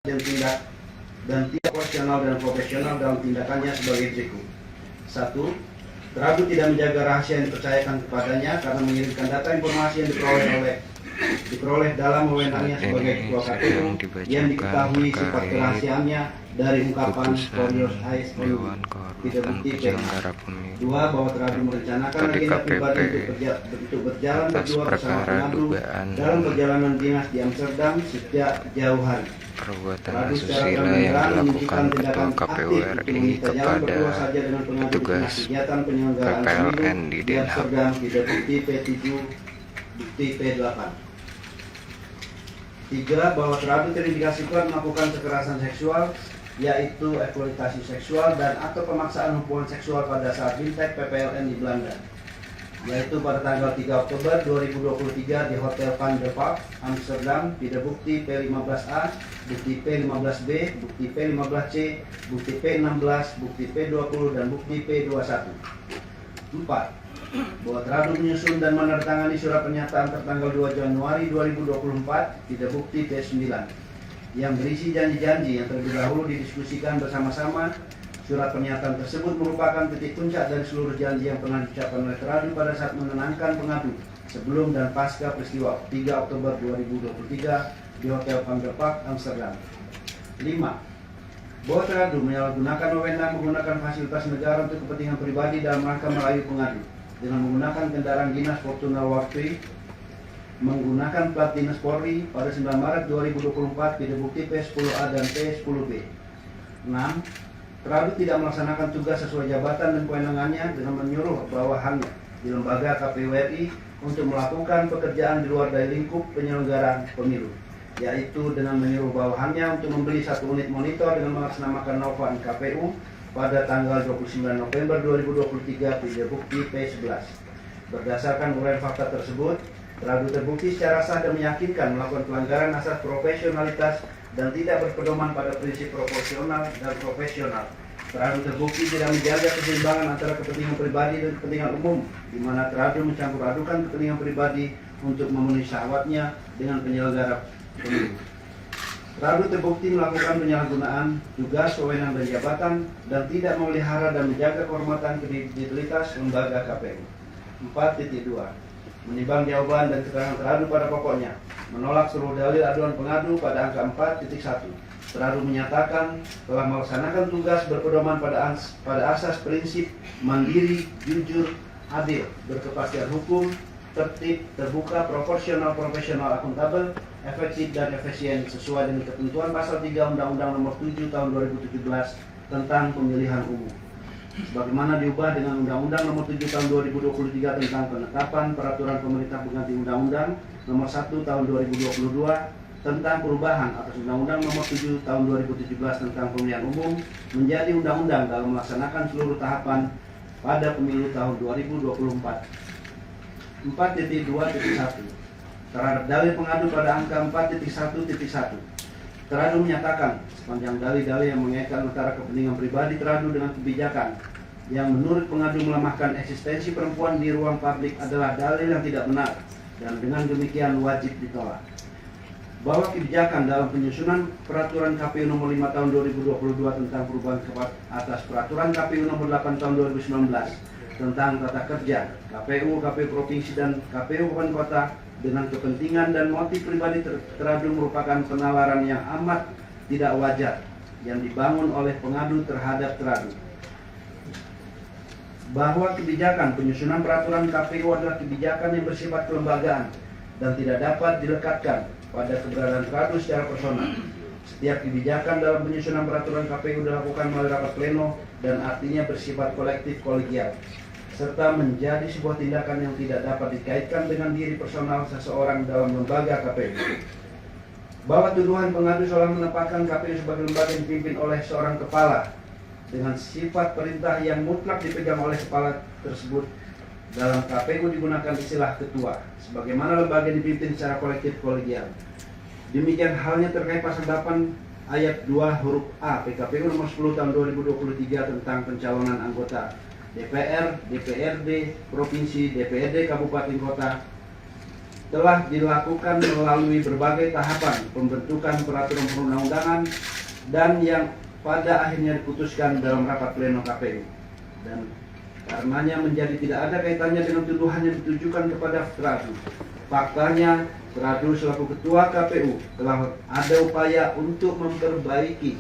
dan tidak profesional dan profesional dalam tindakannya sebagai berikut. 1. Teradu tidak menjaga rahasia yang dipercayakan kepadanya karena mengirimkan data informasi yang diperoleh dalam wewenangnya sebagai ketua KPU yang diketahui sifat kerahasiaannya dari ungkapan Koryos AS tidak bukti. 2. Bahwa teradu merencanakan agenda pribadi untuk berjalan berdua bersama pengadu dalam perjalanan dinas di Amsterdam sejak jauh hari. Perbuatan asusila yang dilakukan Ketua KPU RI kepada petugas PPLN di Den Haag. Tidak bukti P7, bukti P8. 3. Bahwa teradu terindikasi kuat melakukan kekerasan seksual, yaitu eksploitasi seksual dan atau pemaksaan hubungan seksual pada saat Bimtek PPLN di Belanda, yaitu pada tanggal 3 Oktober 2023 di Hotel Van der Valk, Amsterdam. Tidak bukti P15A, bukti P15B, bukti P15C, bukti P16, bukti P20 dan bukti P21. 4. Bahwa teradu menyusun dan menandatangani surat pernyataan tertanggal 2 Januari 2024 tidak bukti P9 yang berisi janji-janji yang terlebih dahulu didiskusikan bersama-sama. Surat pernyataan tersebut merupakan titik puncak dari seluruh janji yang pernah diucapkan oleh teradu pada saat menenangkan pengadu sebelum dan pasca peristiwa 3 Oktober 2023 di Hotel Van der Valk, Amsterdam. 5. Bahwa teradu menyalahgunakan wewenang menggunakan fasilitas negara untuk kepentingan pribadi dalam rangka merayu pengadu dengan menggunakan kendaraan dinas Fortuner Wartwi menggunakan plat dinas Polri pada 9 Maret 2024 tidak bukti P10A dan P10B. 6. Teradu tidak melaksanakan tugas sesuai jabatan dan kewenangannya dengan menyuruh bawahannya di lembaga KPU RI untuk melakukan pekerjaan di luar dari lingkup penyelenggaraan pemilu, yaitu dengan menyuruh bawahannya untuk membeli 1 unit monitor dengan mengatasnamakan Nova KPU pada tanggal 29 November 2023 tidak bukti P11. Berdasarkan uraian fakta tersebut, teradu terbukti secara sah dan meyakinkan melakukan pelanggaran asas profesionalitas dan tidak berpedoman pada prinsip proporsional dan profesional. Teradu terbukti tidak menjaga keseimbangan antara kepentingan pribadi dan kepentingan umum, di mana teradu mencampur adukan kepentingan pribadi untuk memenuhi syahwatnya dengan penyelenggara pemilu. Teradu terbukti melakukan penyalahgunaan tugas, wewenang dan jabatan dan tidak memelihara dan menjaga kehormatan kredibilitas lembaga KPU. 4.2. Menimbang jawaban dan keterangan teradu pada pokoknya, menolak seluruh dalil aduan pengadu pada angka 4.1. Teradu menyatakan telah melaksanakan tugas berpedoman pada asas prinsip mandiri, jujur, adil, berkepastian hukum, tertib, terbuka, proporsional, profesional, akuntabel, efektif dan efisien sesuai dengan ketentuan pasal 3 Undang-Undang Nomor 7 Tahun 2017 tentang Pemilihan Umum, sebagaimana diubah dengan Undang-Undang Nomor 7 Tahun 2023 tentang penetapan peraturan pemerintah pengganti Undang-Undang Nomor 1 Tahun 2022 tentang perubahan atas Undang-Undang Nomor 7 Tahun 2017 tentang Pemilihan Umum menjadi undang-undang dalam melaksanakan seluruh tahapan pada pemilu tahun 2024. 4.2.1. Terhadap dalil pengadu pada angka 4.1.1. Teradu menyatakan sepanjang dalil-dalil yang mengaitkan antara kepentingan pribadi teradu dengan kebijakan yang menurut pengadu melemahkan eksistensi perempuan di ruang publik adalah dalil yang tidak benar dan dengan demikian wajib ditolak. Bahwa kebijakan dalam penyusunan peraturan KPU nomor 5 tahun 2022 tentang perubahan atas peraturan KPU nomor 8 tahun 2019 tentang tata kerja KPU, KPU provinsi dan KPU kabupaten kota dengan kepentingan dan motif pribadi teradu merupakan penalaran yang amat tidak wajar yang dibangun oleh pengadu terhadap teradu. Bahwa kebijakan penyusunan peraturan KPU adalah kebijakan yang bersifat kelembagaan dan tidak dapat dilekatkan pada keberadaan teradu secara personal. Setiap kebijakan dalam penyusunan peraturan KPU dilakukan melalui rapat pleno dan artinya bersifat kolektif kolegial, serta menjadi sebuah tindakan yang tidak dapat dikaitkan dengan diri personal seseorang dalam lembaga KPU. Bahwa tuduhan pengadu seolah menempatkan KPU sebagai lembaga yang dipimpin oleh seorang kepala dengan sifat perintah yang mutlak dipegang oleh kepala tersebut. Dalam KPU digunakan istilah ketua, sebagaimana lembaga dipimpin secara kolektif kolegial. Demikian halnya terkait pasal 8 ayat 2 huruf A PKPU nomor 10 tahun 2023 tentang pencalonan anggota DPR, DPRD, Provinsi, DPRD, Kabupaten Kota, telah dilakukan melalui berbagai tahapan pembentukan peraturan perundang-undangan dan yang pada akhirnya diputuskan dalam rapat pleno KPU, dan karenanya menjadi tidak ada kaitannya dengan tuduhan yang ditujukan kepada Tradu. Faktanya, Tradu selaku Ketua KPU telah ada upaya untuk memperbaiki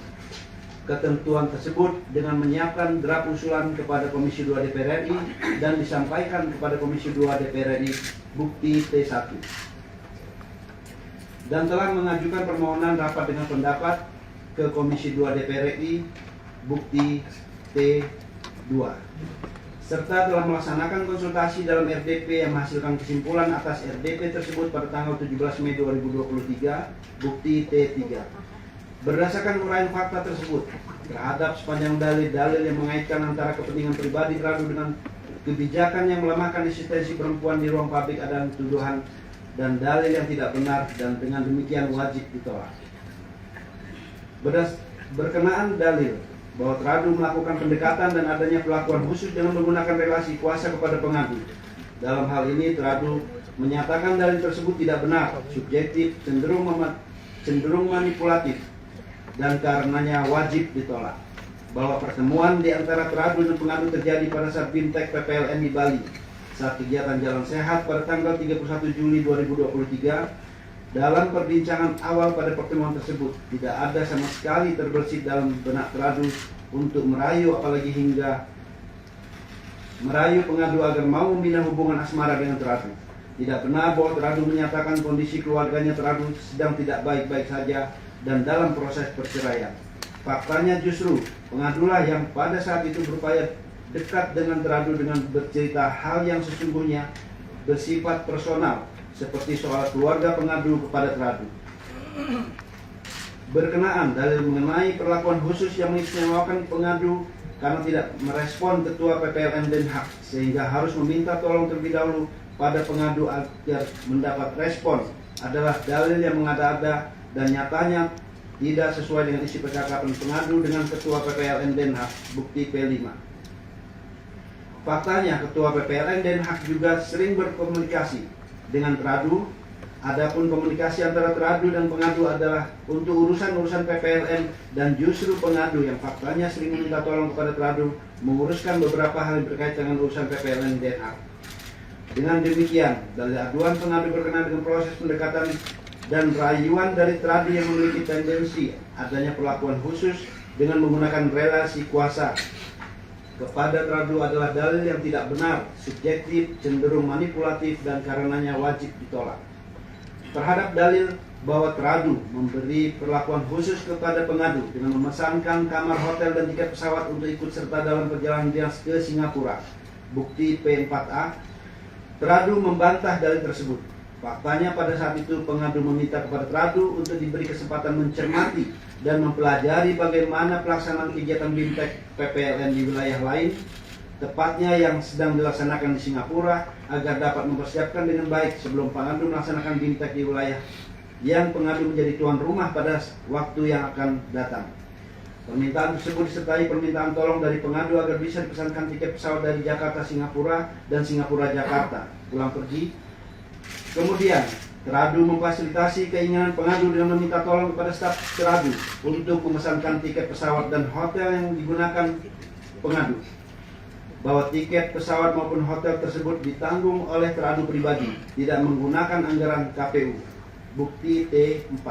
ketentuan tersebut dengan menyiapkan draft usulan kepada Komisi 2 DPR RI dan disampaikan kepada Komisi 2 DPR RI bukti T1, dan telah mengajukan permohonan rapat dengan pendapat ke Komisi 2 DPR RI bukti T2, serta telah melaksanakan konsultasi dalam RDP yang menghasilkan kesimpulan atas RDP tersebut pada tanggal 17 Mei 2023 bukti T3. Berdasarkan uraian fakta tersebut terhadap sepanjang dalil-dalil yang mengaitkan antara kepentingan pribadi Tradu dengan kebijakan yang melemahkan eksistensi perempuan di ruang publik adalah tuduhan dan dalil yang tidak benar, dan dengan demikian wajib ditolak. Berkenaan dalil bahwa Tradu melakukan pendekatan dan adanya perlakuan khusus dengan menggunakan relasi kuasa kepada pengadu. Dalam hal ini Tradu menyatakan dalil tersebut tidak benar, subjektif, cenderung manipulatif, dan karenanya wajib ditolak. Bahwa pertemuan di antara Tradu dan pengadu terjadi pada saat BIMTEK PPLN di Bali saat kegiatan Jalan Sehat pada tanggal 31 Juli 2023. Dalam perbincangan awal pada pertemuan tersebut, tidak ada sama sekali terbersit dalam benak Tradu untuk merayu, apalagi hingga merayu pengadu agar mau membina hubungan asmara dengan Tradu. Tidak benar bahwa Tradu menyatakan kondisi keluarganya Tradu sedang tidak baik-baik saja dan dalam proses perceraian. Faktanya justru pengadulah yang pada saat itu berupaya dekat dengan Tradu dengan bercerita hal yang sesungguhnya bersifat personal, seperti soal keluarga pengadu kepada Tradu. Berkenaan dalil mengenai perlakuan khusus yang mengistimewakan pengadu karena tidak merespon Ketua PPLN Den Haag, sehingga harus meminta tolong terlebih dahulu pada pengadu agar mendapat respon, adalah dalil yang mengada-ada dan nyatanya tidak sesuai dengan isi percakapan pengadu dengan Ketua PPLN Den Haag bukti P5. Faktanya Ketua PPLN Den Haag juga sering berkomunikasi dengan Tradu. Adapun komunikasi antara Tradu dan pengadu adalah untuk urusan-urusan PPLN, dan justru pengadu yang faktanya sering meminta tolong kepada Tradu menguruskan beberapa hal yang berkaitan dengan urusan PPLN Den Haag. Dengan demikian, dalil aduan pengadu berkenaan dengan proses pendekatan dan rayuan dari Tradu yang memiliki tendensi adanya perlakuan khusus dengan menggunakan relasi kuasa kepada Tradu adalah dalil yang tidak benar, subjektif, cenderung manipulatif, dan karenanya wajib ditolak. Terhadap dalil bahwa Tradu memberi perlakuan khusus kepada pengadu dengan memesankan kamar hotel dan tiket pesawat untuk ikut serta dalam perjalanan dinas ke Singapura, bukti P4A, Tradu membantah dalil tersebut. Faktanya pada saat itu pengadu meminta kepada Tradu untuk diberi kesempatan mencermati dan mempelajari bagaimana pelaksanaan kegiatan BIMTEK PPLN di wilayah lain, tepatnya yang sedang dilaksanakan di Singapura, agar dapat mempersiapkan dengan baik sebelum pengadu melaksanakan BIMTEK di wilayah yang pengadu menjadi tuan rumah pada waktu yang akan datang. Permintaan tersebut disertai permintaan tolong dari pengadu agar bisa dipesankan tiket pesawat dari Jakarta Singapura dan Singapura Jakarta pulang pergi. Kemudian Tradu memfasilitasi keinginan pengadu dengan meminta tolong kepada staf Tradu untuk memesankan tiket pesawat dan hotel yang digunakan pengadu, bahwa tiket pesawat maupun hotel tersebut ditanggung oleh Tradu pribadi, tidak menggunakan anggaran KPU, bukti T4.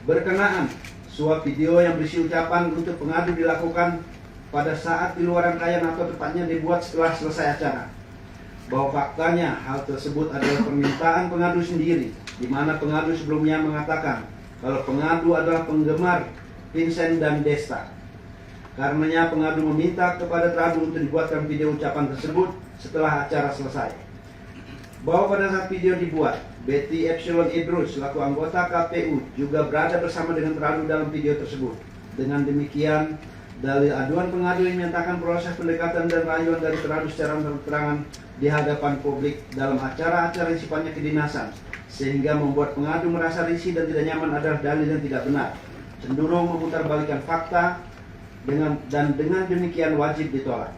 Berkenaan suap video yang berisi ucapan untuk pengadu dilakukan pada saat di luar rangkaian atau tepatnya dibuat setelah selesai acara, bahwa faktanya hal tersebut adalah permintaan pengadu sendiri, di mana pengadu sebelumnya mengatakan kalau pengadu adalah penggemar Vincent dan Desta. Karenanya pengadu meminta kepada Tradu untuk dibuatkan video ucapan tersebut setelah acara selesai. Bahwa pada saat video dibuat, Betty Epsilon Idrus selaku anggota KPU juga berada bersama dengan Tradu dalam video tersebut. Dengan demikian, dalil aduan pengadu yang menyatakan proses pendekatan dan rayuan dari Tradu secara terang-terangan di hadapan publik dalam acara-acara yang sifatnya kedinasan, sehingga membuat pengadu merasa risih dan tidak nyaman adalah dalil yang tidak benar, cenderung memutarbalikkan fakta, dengan demikian wajib ditolak.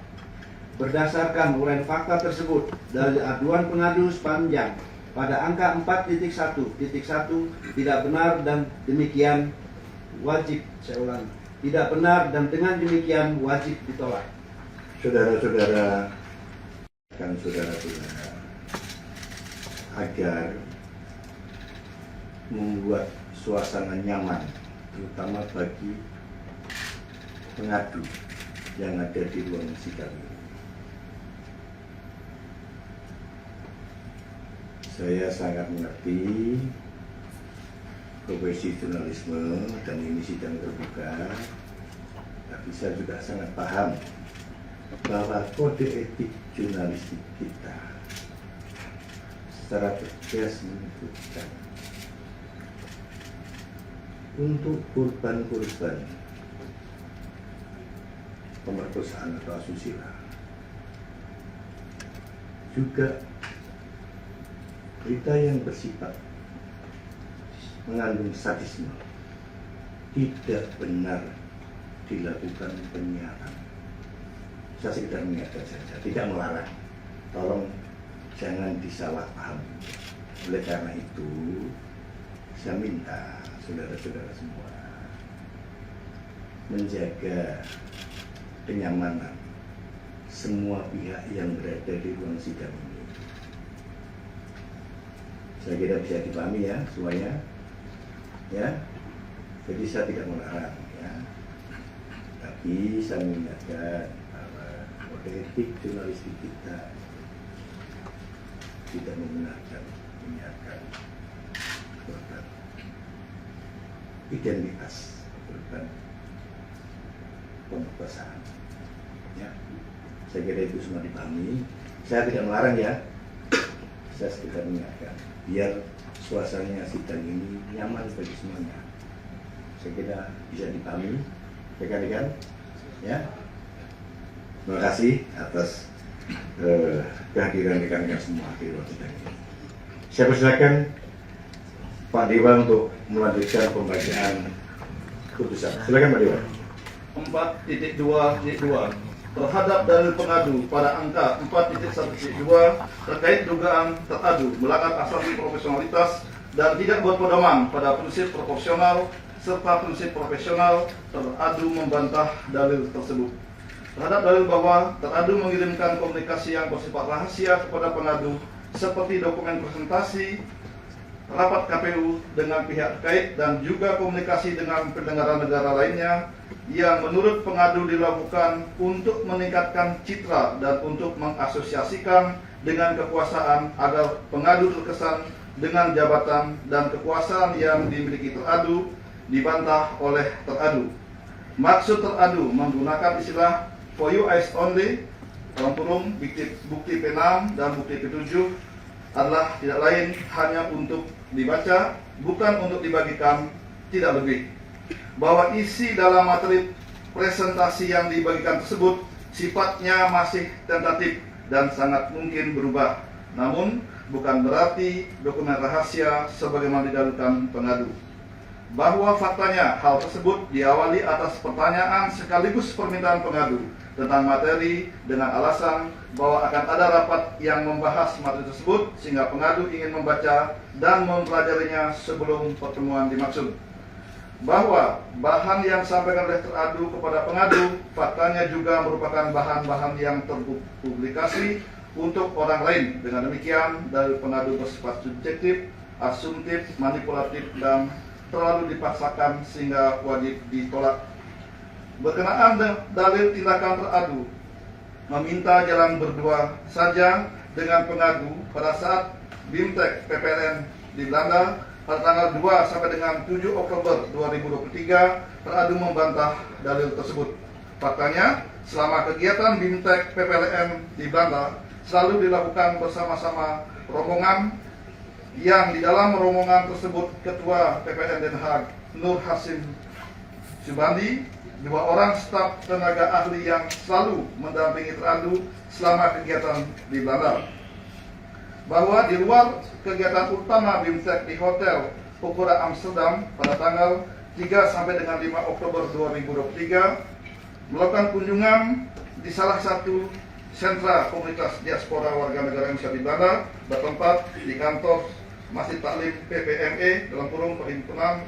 Berdasarkan uraian fakta tersebut dari aduan pengadu sepanjang pada angka 4.1.1 tidak benar dan demikian wajib, saya ulangi, tidak benar dan dengan demikian wajib ditolak. Saudara-saudara dan saudara-saudara, agar membuat suasana nyaman, terutama bagi pengadu yang ada di ruang sidang ini. Saya sangat mengerti profesi jurnalisme dan ini sidang terbuka, tapi saya juga sangat paham bahwa kode etik jurnalistik kita secara tegas menyebutkan untuk korban-korban pemerkosaan atau asusila juga berita yang bersifat mengandung sadisme tidak benar dilakukan penyiaran. Saya sekedar mengingatkan saja, tidak melarang. Tolong jangan disalahpahami. Oleh karena itu, saya minta saudara-saudara semua menjaga kenyamanan semua pihak yang berada di ruang sidang ini. Saya kira bisa dipahami ya semuanya, ya. Jadi saya tidak melarang, ya. Tapi saya mengingatkan bahwa kode etik jurnalistik kita tidak membenarkan menyiarkan korban identitas korban pemerkosaan. Ya, saya kira itu semua dipahami. Saya tidak melarang ya. Saya sekedar mengingatkan biar suasananya sidang ini nyaman bagi semuanya. Saya kira bisa dipahami, rekan-rekan. Ya, terima kasih atas kehadiran rekan-rekan semua di ruang sidang ini. Saya persilakan Pak Dewa untuk melanjutkan pembacaan putusan. Silakan Pak Dewa. 4.2.2 terhadap dalil pengadu pada angka 4.1.2 terkait dugaan teradu melanggar asasi profesionalitas dan tidak berpedoman pada prinsip proporsional serta prinsip profesional, teradu membantah dalil tersebut. Terhadap dalil bahwa teradu mengirimkan komunikasi yang bersifat rahasia kepada pengadu seperti dokumen presentasi rapat KPU dengan pihak terkait dan juga komunikasi dengan pendengaran negara lainnya yang menurut pengadu dilakukan untuk meningkatkan citra dan untuk mengasosiasikan dengan kekuasaan agar pengadu terkesan dengan jabatan dan kekuasaan yang dimiliki teradu dibantah oleh teradu. Maksud teradu menggunakan istilah for your eyes only, bukti P6 dan bukti P7 adalah tidak lain hanya untuk dibaca, bukan untuk dibagikan, tidak lebih. Bahwa isi dalam materi presentasi yang dibagikan tersebut sifatnya masih tentatif dan sangat mungkin berubah. Namun, bukan berarti dokumen rahasia sebagaimana didalilkan pengadu. Bahwa faktanya hal tersebut diawali atas pertanyaan sekaligus permintaan pengadu tentang materi dengan alasan bahwa akan ada rapat yang membahas materi tersebut sehingga pengadu ingin membaca dan mempelajarinya sebelum pertemuan dimaksud. Bahwa bahan yang disampaikan oleh teradu kepada pengadu faktanya juga merupakan bahan-bahan yang terpublikasi untuk orang lain. Dengan demikian, dalil pengadu bersifat subjektif, asumtif, manipulatif, dan terlalu dipaksakan sehingga wajib ditolak. Berkenaan dalil tindakan teradu meminta jalan berdua saja dengan pengadu pada saat BIMTEK PPLN di Belanda pada tanggal 2 sampai dengan 7 Oktober 2023, teradu membantah dalil tersebut. Faktanya, selama kegiatan BIMTEK PPLN di Belanda selalu dilakukan bersama-sama rombongan yang di dalam rombongan tersebut Ketua PPLN Den Haag Nur Hasim Subandi, 2 orang staf tenaga ahli yang selalu mendampingi teradu selama kegiatan di Belanda. Bahwa di luar kegiatan utama BIMTEK di Hotel Pokora Amsterdam pada tanggal 3 sampai dengan 5 Oktober 2023 melakukan kunjungan di salah satu sentra komunitas diaspora warga negara Indonesia di Belanda bertempat di kantor Masjid Taklim PPME dalam kurung Perhimpunan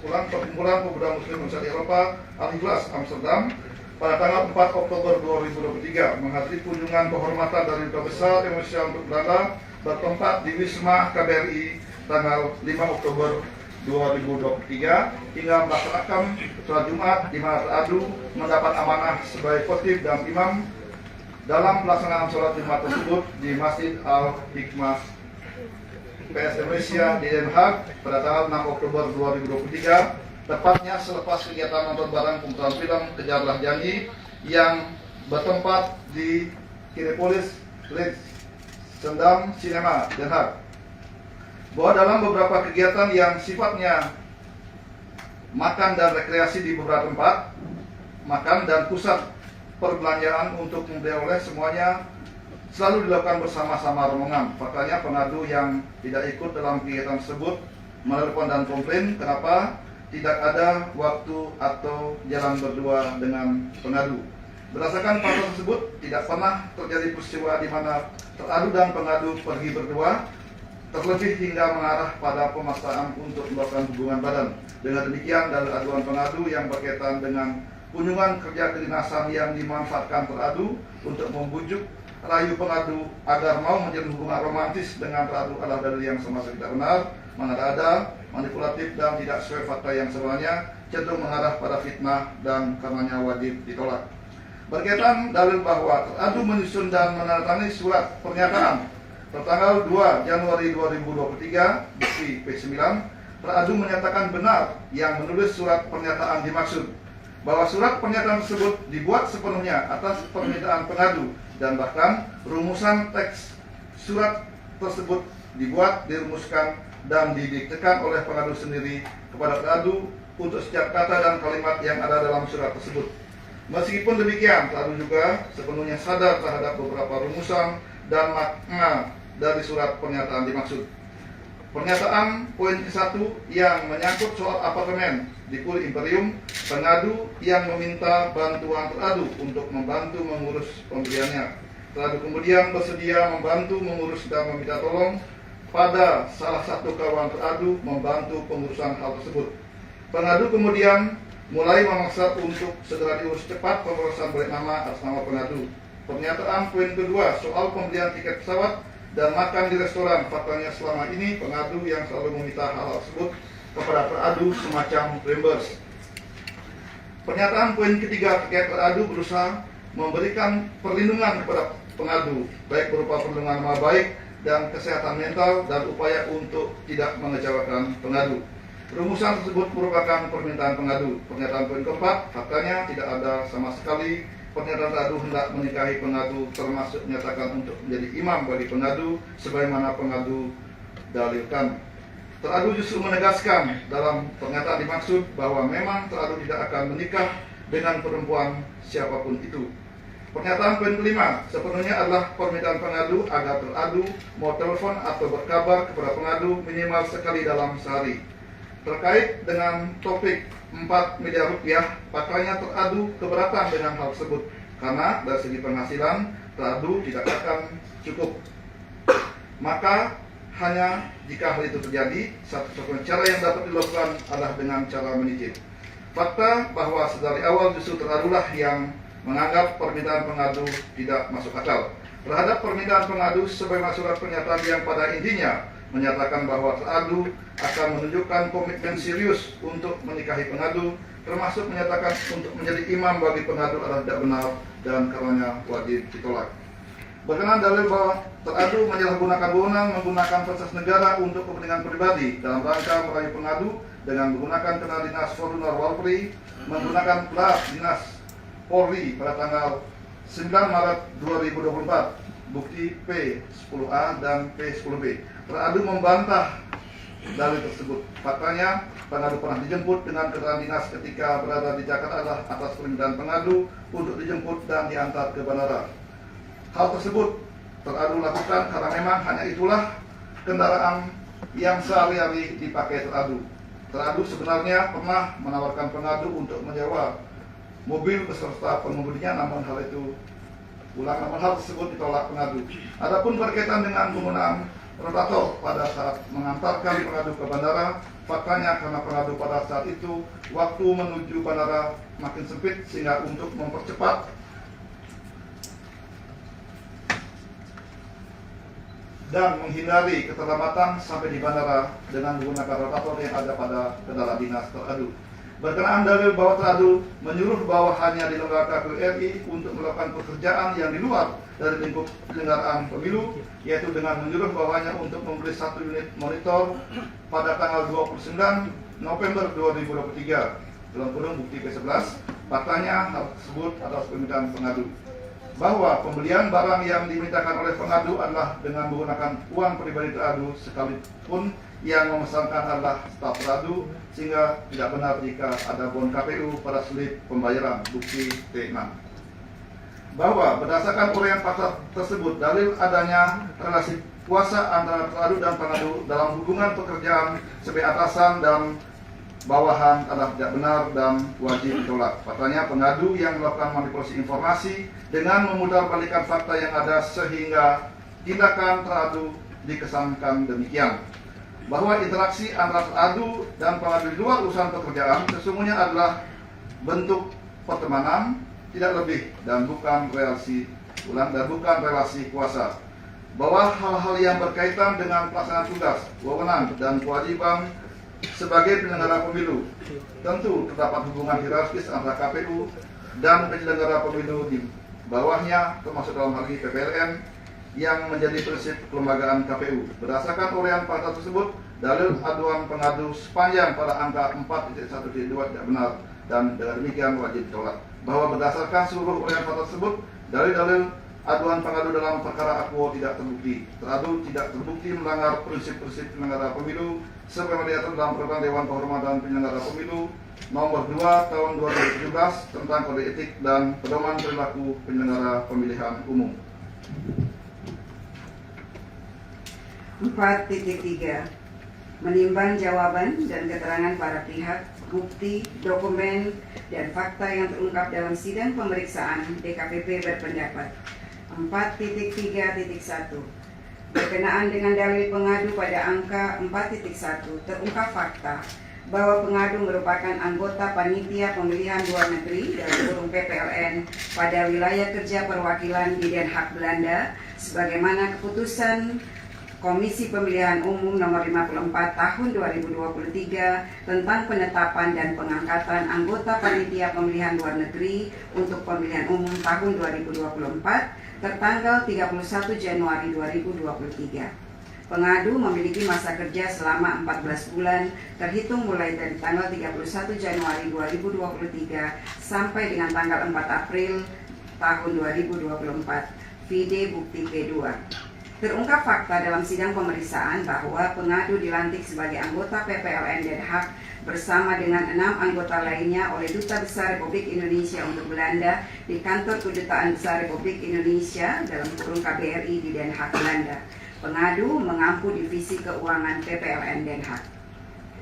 Perkumpulan Pemuda Muslim Indonesia di Eropa Al-Ikhlas Amsterdam pada tanggal 4 Oktober 2023 menghadiri kunjungan kehormatan dari Duta Besar Indonesia untuk Belanda bertempat di Wisma KBRI tanggal 5 Oktober 2023 hingga melaksanakan sholat Jumat di mana teradu mendapat amanah sebagai khotib dan imam dalam pelaksanaan sholat Jumat tersebut di Masjid Al-Hikmah PS Indonesia di Den Haag pada tanggal 6 Oktober 2023 tepatnya selepas kegiatan nonton bareng pemutaran film Kejarlah Janji yang bertempat di Kinepolis Leidschendam Cinema Den Haag. Bahwa dalam beberapa kegiatan yang sifatnya makan dan rekreasi di beberapa tempat makan dan pusat perbelanjaan untuk membeli oleh semuanya selalu dilakukan bersama-sama rombongan. Faktanya pengadu yang tidak ikut dalam kegiatan tersebut menelepon dan komplain kenapa tidak ada waktu atau jalan berdua dengan pengadu. Berdasarkan fakta tersebut, tidak pernah terjadi peristiwa di mana teradu dan pengadu pergi berdua, terlebih hingga mengarah pada pemaksaan untuk melakukan hubungan badan. Dengan demikian, dari aduan pengadu yang berkaitan dengan kunjungan kerja kedinasan yang dimanfaatkan teradu untuk membujuk rayu pengadu agar mau menjalin hubungan romantis dengan teradu adalah dalil yang sama sekali tidak benar, mengada-ada, manipulatif dan tidak sesuai fakta yang sebenarnya, cenderung mengarah pada fitnah dan karenanya wajib ditolak. Berkaitan dalil bahwa teradu menyusun dan menandatangani surat pernyataan tertanggal 2 Januari 2023 bukti P9, teradu menyatakan benar yang menulis surat pernyataan dimaksud, bahwa surat pernyataan tersebut dibuat sepenuhnya atas permintaan pengadu dan bahkan rumusan teks surat tersebut dibuat, dirumuskan dan didiktekan oleh pengadu sendiri kepada teradu untuk setiap kata dan kalimat yang ada dalam surat tersebut. Meskipun demikian, teradu juga sepenuhnya sadar terhadap beberapa rumusan dan makna dari surat pernyataan dimaksud. Pernyataan poin ke-1 yang menyangkut soal apartemen di Puri Imperium, pengadu yang meminta bantuan teradu untuk membantu mengurus pembeliannya. Teradu kemudian bersedia membantu mengurus dan meminta tolong pada salah satu kawan teradu membantu pengurusan hal tersebut. Pengadu kemudian mulai memaksa untuk segera diurus cepat pemrosesan balik nama atas nama pengadu. Pernyataan poin kedua soal pembelian tiket pesawat dan makan di restoran, faktanya selama ini pengadu yang selalu meminta hal tersebut kepada teradu semacam reimburse. Pernyataan poin ketiga terkait teradu berusaha memberikan perlindungan kepada pengadu, baik berupa perlindungan nama baik dan kesehatan mental dan upaya untuk tidak mengecewakan pengadu. Rumusan tersebut merupakan permintaan pengadu. Pernyataan poin keempat, faktanya tidak ada sama sekali pernyataan teradu hendak menikahi pengadu, termasuk menyatakan untuk menjadi imam bagi pengadu sebagaimana pengadu dalilkan. Teradu justru menegaskan dalam pernyataan dimaksud bahwa memang teradu tidak akan menikah dengan perempuan siapapun itu. Pernyataan poin kelima sepenuhnya adalah permintaan pengadu agar teradu mau telepon atau berkabar kepada pengadu minimal sekali dalam sehari. Terkait dengan topik 4 miliar rupiah, faktanya teradu keberatan dengan hal tersebut karena dari segi penghasilan teradu tidak akan cukup. Maka hanya jika hal itu terjadi, satu-satunya cara yang dapat dilakukan adalah dengan cara menyicil. Fakta bahwa sedari awal justru teradulah yang menganggap permintaan pengadu tidak masuk akal. Terhadap permintaan pengadu sebagaimana surat pernyataan yang pada intinya menyatakan bahwa teradu akan menunjukkan komitmen serius untuk menikahi pengadu, termasuk menyatakan untuk menjadi imam bagi pengadu adalah tidak benar dan karenanya wajib ditolak. Berkenaan dalil bahwa teradu menyalahgunakan wewenang menggunakan fasilitas negara untuk kepentingan pribadi dalam rangka merayu pengadu dengan menggunakan kenal dinas Forunor Walpri, menggunakan plat dinas Polri pada tanggal 9 Maret 2024, bukti P10A dan P10B. Teradu membantah dalil tersebut. Faktanya, pengadu pernah dijemput dengan keterangan dinas ketika berada di Jakarta adalah atas permintaan pengadu untuk dijemput dan diantar ke bandara. Hal tersebut teradu lakukan karena memang hanya itulah kendaraan yang sehari-hari dipakai teradu. Teradu sebenarnya pernah menawarkan pengadu untuk menyewa mobil beserta pengemudinya, namun hal itu Ulang namun hal tersebut ditolak pengadu. Adapun berkaitan dengan penggunaan rotator pada saat mengantarkan pengadu ke bandara, faktanya karena pengadu pada saat itu waktu menuju bandara makin sempit, sehingga untuk mempercepat dan menghindari keterlambatan sampai di bandara dengan menggunakan rotator yang ada pada kendaraan dinas teradu. Berkenaan dalil bahwa teradu menyuruh bawahannya di lembaga KPU RI untuk melakukan pekerjaan yang di luar dari lingkup penyelenggaraan pemilu, yaitu dengan menyuruh bawahannya untuk membeli 1 unit monitor pada tanggal 29 November 2023 dalam kurung bukti ke-11. Faktanya hal tersebut adalah permintaan pengadu, bahwa pembelian barang yang dimintakan oleh pengadu adalah dengan menggunakan uang pribadi teradu, sekalipun yang memesankan adalah staf teradu, sehingga tidak benar jika ada bon KPU pada slip pembayaran bukti T6. Bahwa berdasarkan uraian fakta tersebut, dalil adanya relasi kuasa antara teradu dan pengadu dalam hubungan pekerjaan sebagai atasan dan bawahan adalah tidak benar dan wajib ditolak. Faktanya pengadu yang melakukan manipulasi informasi dengan memutarbalikkan fakta yang ada sehingga tindakan teradu dikesankan demikian. Bahwa interaksi antara teradu dan pengadu di luar urusan pekerjaan sesungguhnya adalah bentuk pertemanan, tidak lebih, dan bukan relasi kuasa. Bahwa hal-hal yang berkaitan dengan pelaksanaan tugas, wewenang, dan kewajiban sebagai penyelenggara pemilu tentu terdapat hubungan hierarkis antara KPU dan penyelenggara pemilu di bawahnya, termasuk dalam hal ini PPLN yang menjadi prinsip kelembagaan KPU. Berdasarkan uraian fakta tersebut, dalil aduan pengadu sepanjang pada angka 4.1.2 tidak benar dan dengan demikian wajib ditolak. Bahwa berdasarkan seluruh uraian fakta tersebut, dalil-dalil aduan pengadu dalam perkara akuo tidak terbukti. Teradu tidak terbukti melanggar prinsip-prinsip penyelenggara pemilu sebagaimana diatur dalam Peraturan Dewan Kehormatan Penyelenggara Pemilu Nomor 2 Tahun 2017 tentang Kode Etik dan Pedoman Perilaku Penyelenggara Pemilihan Umum. 4.3 Menimbang jawaban dan keterangan para pihak, bukti, dokumen, dan fakta yang terungkap dalam sidang pemeriksaan, DKPP berpendapat. 4.3.1 Berkenaan dengan dalil pengadu pada angka 4.1 terungkap fakta bahwa pengadu merupakan anggota Panitia Pemilihan Luar Negeri dalam kurung PPLN pada wilayah kerja perwakilan di Den Haag, Belanda, sebagaimana keputusan Komisi Pemilihan Umum Nomor 54 Tahun 2023 tentang penetapan dan pengangkatan anggota Panitia Pemilihan Luar Negeri untuk Pemilihan Umum tahun 2024 tertanggal 31 Januari 2023. Pengadu memiliki masa kerja selama 14 bulan terhitung mulai dari tanggal 31 Januari 2023 sampai dengan tanggal 4 April tahun 2024. Vide bukti P2. Terungkap fakta dalam sidang pemeriksaan bahwa pengadu dilantik sebagai anggota PPLN Den Haag bersama dengan 6 anggota lainnya oleh Duta Besar Republik Indonesia untuk Belanda di Kantor Kedutaan Besar Republik Indonesia dalam kurung KBRI di Den Haag, Belanda. Pengadu mengampu divisi keuangan PPLN Den Haag.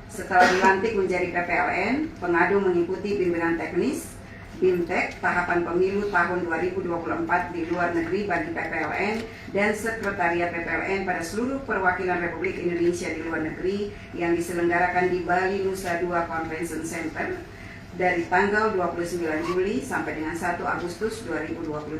Setelah dilantik menjadi PPLN, pengadu mengikuti bimbingan teknis BIMTEK tahapan pemilu tahun 2024 di luar negeri bagi PPLN dan Sekretariat PPLN pada seluruh perwakilan Republik Indonesia di luar negeri yang diselenggarakan di Bali Nusa Dua Convention Center dari tanggal 29 Juli sampai dengan 1 Agustus 2023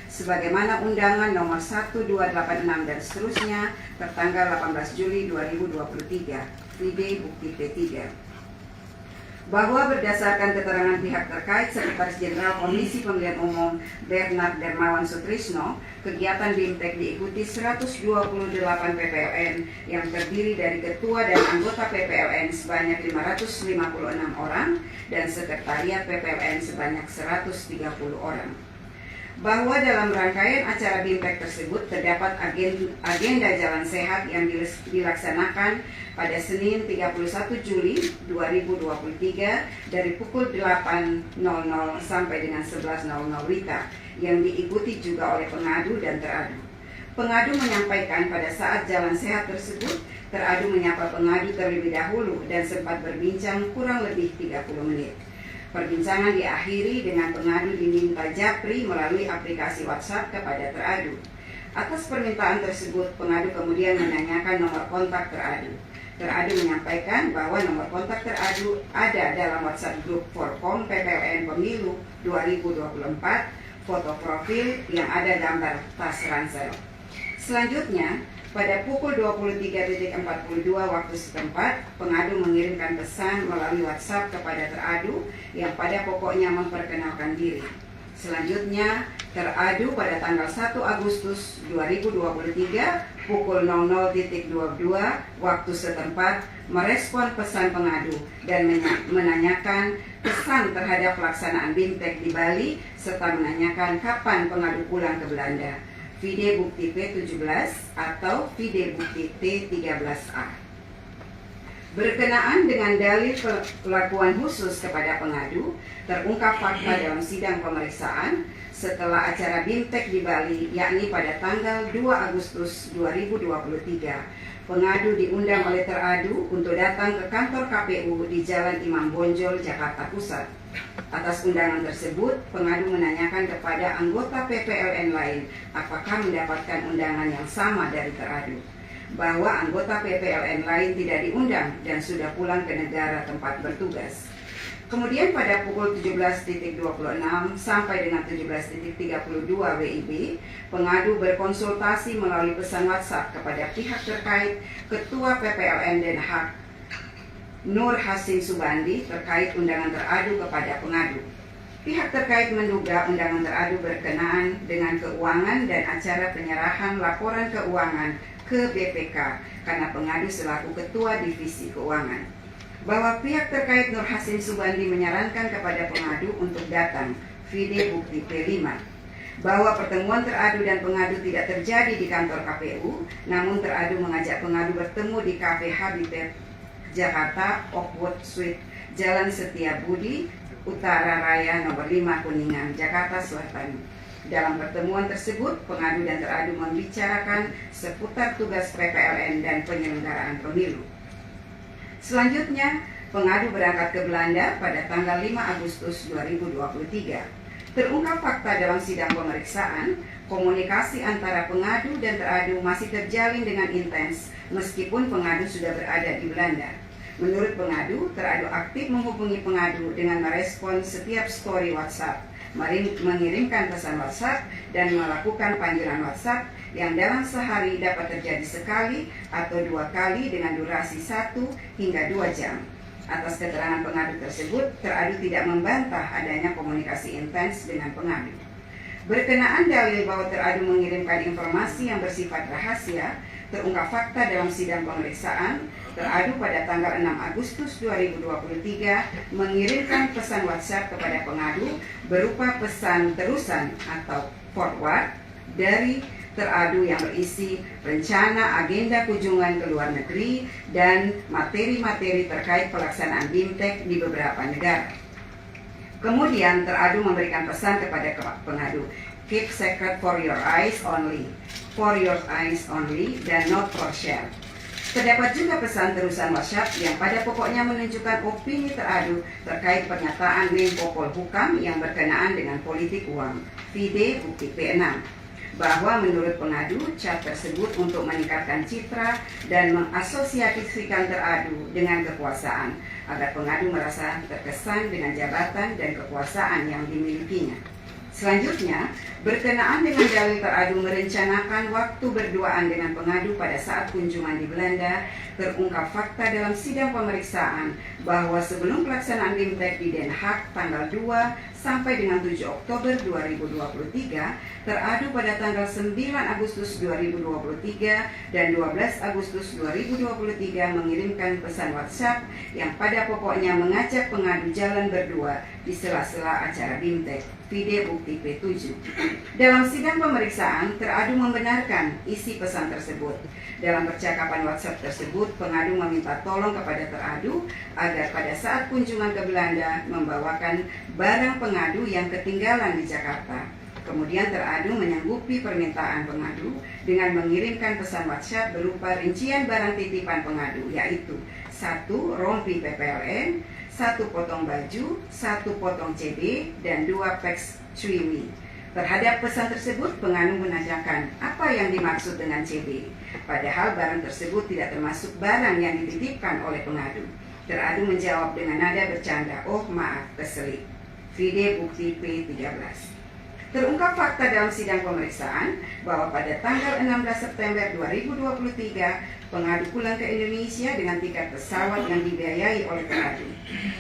sebagaimana undangan nomor 1286 dan seterusnya tertanggal 18 Juli 2023. Vide bukti P3. Bahwa berdasarkan keterangan pihak terkait Sekretaris Jenderal Komisi Pemilihan Umum Bernard Dermawan Sutrisno, kegiatan BIMTEK diikuti 128 PPLN yang terdiri dari ketua dan anggota PPLN sebanyak 556 orang dan sekretariat PPLN sebanyak 130 orang. Bahwa dalam rangkaian acara BIMTEK tersebut terdapat agenda jalan sehat yang dilaksanakan pada Senin 31 Juli 2023 dari pukul 8.00 sampai dengan 11.00 WITA yang diikuti juga oleh pengadu dan teradu. Pengadu menyampaikan pada saat jalan sehat tersebut, teradu menyapa pengadu terlebih dahulu dan sempat berbincang kurang lebih 30 menit. Perbincangan diakhiri dengan pengadu diminta japri melalui aplikasi WhatsApp kepada teradu. Atas permintaan tersebut, pengadu kemudian menanyakan nomor kontak teradu. Teradu menyampaikan bahwa nomor kontak teradu ada dalam WhatsApp grup Forkom PPLN Pemilu 2024, foto profil yang ada gambar tas ransel. Selanjutnya, pada pukul 23.42 waktu setempat, pengadu mengirimkan pesan melalui WhatsApp kepada teradu yang pada pokoknya memperkenalkan diri. Selanjutnya, teradu pada tanggal 1 Agustus 2023 pukul 00.22 waktu setempat merespon pesan pengadu dan menanyakan pesan terhadap pelaksanaan BIMTEK di Bali serta menanyakan kapan pengadu pulang ke Belanda. Vide bukti P17 atau vide bukti T13A. Berkenaan dengan dalil perlakuan khusus kepada pengadu, terungkap fakta dalam sidang pemeriksaan setelah acara BIMTEK di Bali, yakni pada tanggal 2 Agustus 2023. Pengadu diundang oleh teradu untuk datang ke kantor KPU di Jalan Imam Bonjol, Jakarta Pusat. Atas undangan tersebut, pengadu menanyakan kepada anggota PPLN lain apakah mendapatkan undangan yang sama dari teradu, bahwa anggota PPLN lain tidak diundang dan sudah pulang ke negara tempat bertugas. Kemudian pada pukul 17.26 sampai dengan 17.32 WIB, pengadu berkonsultasi melalui pesan WhatsApp kepada pihak terkait Ketua PPLN Den Haag Nur Hasim Subandi terkait undangan teradu kepada pengadu. Pihak terkait menduga undangan teradu berkenaan dengan keuangan dan acara penyerahan laporan keuangan ke BPK karena pengadu selaku Ketua Divisi Keuangan. Bahwa pihak terkait Nur Hasim Subandi menyarankan kepada pengadu untuk datang, vide bukti P5. Bahwa pertemuan teradu dan pengadu tidak terjadi di kantor KPU, namun teradu mengajak pengadu bertemu di Cafe Habitat Jakarta, Oakwood Suite, Jalan Setiabudi, Utara Raya nomor 5 Kuningan, Jakarta Selatan. Dalam pertemuan tersebut, pengadu dan teradu membicarakan seputar tugas PPLN dan penyelenggaraan pemilu. Selanjutnya, pengadu berangkat ke Belanda pada tanggal 5 Agustus 2023. Terungkap fakta dalam sidang pemeriksaan, komunikasi antara pengadu dan teradu masih terjalin dengan intens meskipun pengadu sudah berada di Belanda. Menurut pengadu, teradu aktif menghubungi pengadu dengan merespon setiap story WhatsApp, mengirimkan pesan WhatsApp, dan melakukan panggilan WhatsApp yang dalam sehari dapat terjadi sekali atau 2 kali dengan durasi 1 hingga 2 jam. Atas keterangan pengadu tersebut, teradu tidak membantah adanya komunikasi intens dengan pengadu. Berkenaan dalil bahwa teradu mengirimkan informasi yang bersifat rahasia, terungkap fakta dalam sidang pemeriksaan, teradu pada tanggal 6 Agustus 2023 mengirimkan pesan WhatsApp kepada pengadu berupa pesan terusan atau forward dari teradu yang berisi rencana agenda kunjungan ke luar negeri dan materi-materi terkait pelaksanaan BIMTEK di beberapa negara. Kemudian teradu memberikan pesan kepada pengadu, keep secret for your eyes only, dan not for share. Terdapat juga pesan terusan WhatsApp yang pada pokoknya menunjukkan opini teradu terkait pernyataan Menko Polhukam yang berkenaan dengan politik uang, vide bukti P6. Bahwa menurut pengadu, chat tersebut untuk meningkatkan citra dan mengasosiasikan teradu dengan kekuasaan, agar pengadu merasa terkesan dengan jabatan dan kekuasaan yang dimilikinya. Selanjutnya, berkenaan dengan dalil teradu merencanakan waktu berduaan dengan pengadu pada saat kunjungan di Belanda, terungkap fakta dalam sidang pemeriksaan bahwa sebelum pelaksanaan BIMTEK di Den Haag tanggal 2 sampai dengan 7 Oktober 2023, teradu pada tanggal 9 Agustus 2023 dan 12 Agustus 2023 mengirimkan pesan WhatsApp yang pada pokoknya mengajak pengadu jalan berdua di sela-sela acara BIMTEK, vide bukti P7. Dalam sidang pemeriksaan, teradu membenarkan isi pesan tersebut. Dalam percakapan WhatsApp tersebut, pengadu meminta tolong kepada teradu agar pada saat kunjungan ke Belanda membawakan barang pengadu yang ketinggalan di Jakarta. Kemudian teradu menyanggupi permintaan pengadu dengan mengirimkan pesan WhatsApp berupa rincian barang titipan pengadu, yaitu 1. Rompi PPLN, 1 1 potong baju, 1 potong CB, dan 2 peks Cwiwi. Terhadap pesan tersebut, pengadu menanyakan apa yang dimaksud dengan CB. Padahal barang tersebut tidak termasuk barang yang dititipkan oleh pengadu. Teradu menjawab dengan nada bercanda, "Oh maaf, keselip." Vide bukti P13. Terungkap fakta dalam sidang pemeriksaan bahwa pada tanggal 16 September 2023, pengadu pulang ke Indonesia dengan tiket pesawat yang dibiayai oleh pengadu.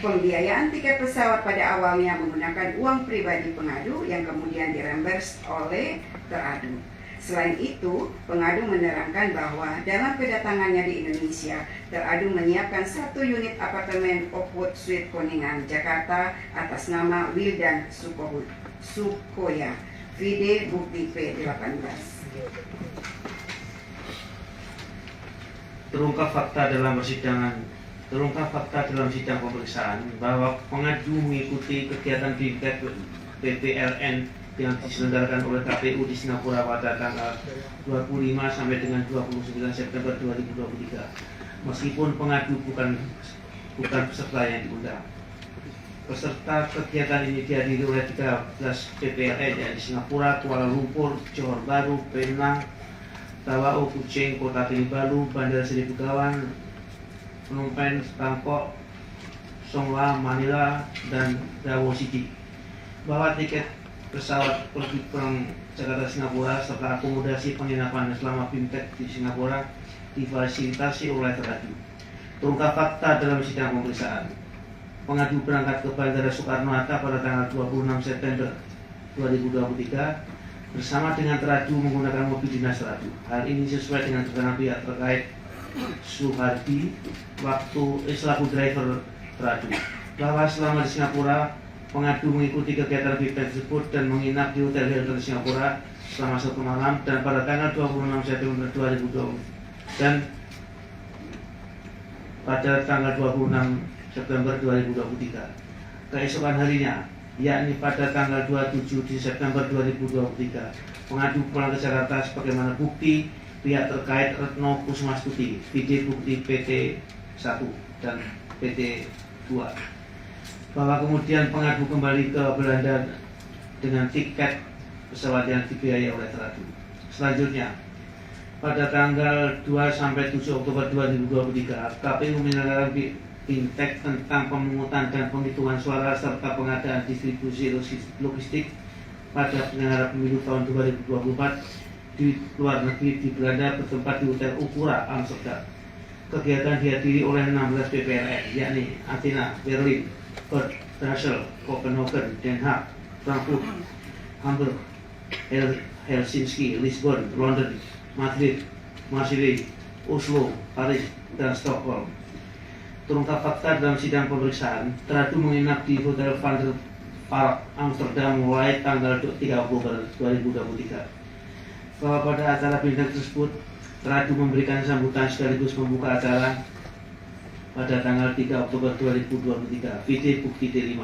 Pembiayaan tiket pesawat pada awalnya menggunakan uang pribadi pengadu yang kemudian dirembers oleh teradu. Selain itu, pengadu menerangkan bahwa dalam kedatangannya di Indonesia, teradu menyiapkan 1 unit apartemen Oakwood Suite Kuningan, Jakarta atas nama Wildan Sukoya. Vide bukti P18. Terungkap fakta dalam sidang pemeriksaan bahwa pengadu mengikuti kegiatan BIMTEK PPLN yang diselenggarakan oleh KPU di Singapura pada tanggal 25 sampai dengan 29 September 2023. Meskipun pengadu bukan peserta yang diundang. Peserta kegiatan ini dihadiri oleh 13 PPLN yang di Singapura, Kuala Lumpur, Johor Bahru, Penang, Tawau, Kuching, Kota Kinabalu, Bandar Seri Begawan, Phnom Penh, Bangkok, Songla, Manila, dan Davao City. Bahwa tiket pesawat pergi pulang Jakarta Singapura serta akomodasi penginapan selama BIMTEK di Singapura difasilitasi oleh teradu. Terungkap fakta dalam sidang pemeriksaan. Pengadu berangkat ke Bandara Soekarno-Hatta pada tanggal 26 September 2023 bersama dengan teradu menggunakan mobil dinas teradu. Hal ini sesuai dengan keterangan pihak terkait Suhardi selaku driver teradu, bahwa selama di Singapura pengadu mengikuti kegiatan BIMTEK tersebut dan menginap di Hotel Hilton Singapura selama 1 malam, dan pada tanggal 26 September 2020 dan pada tanggal 26 September 2023. Keesokan harinya, yakni pada tanggal 27 September 2023, pengadu pulang ke Jakarta sebagaimana bukti pihak terkait Retno Kusmastuti, Vide bukti PT1 dan PT2. Bahwa kemudian pengadu kembali ke Belanda dengan tiket pesawat yang dibiayai oleh teradu. Selanjutnya, pada tanggal 2 sampai 7 Oktober 2023, KPU menyelenggarakan BIMTEK tentang pemungutan dan penghitungan suara serta pengadaan distribusi logistik pada penyelenggara pemilu tahun 2024 di luar negeri di Belanda bertempat di Hotel Ukura, Amsterdam. Kegiatan dihadiri oleh 16 PPLN, yakni Athena, Berlin, Perth, Brussels, Copenhagen, Den Haag, Frankfurt, Hamburg, Helsinki, Lisbon, London, Madrid, Marseille, Oslo, Paris, dan Stockholm. Terungkap fakta dalam sidang pemeriksaan, teradu menginap di Hotel Van der Valk, Amsterdam mulai tanggal 3 Oktober 2023. Bahwa pada acara BIMTEK tersebut, teradu memberikan sambutan sekaligus membuka acara pada tanggal 3 Oktober 2023. Vide bukti D5.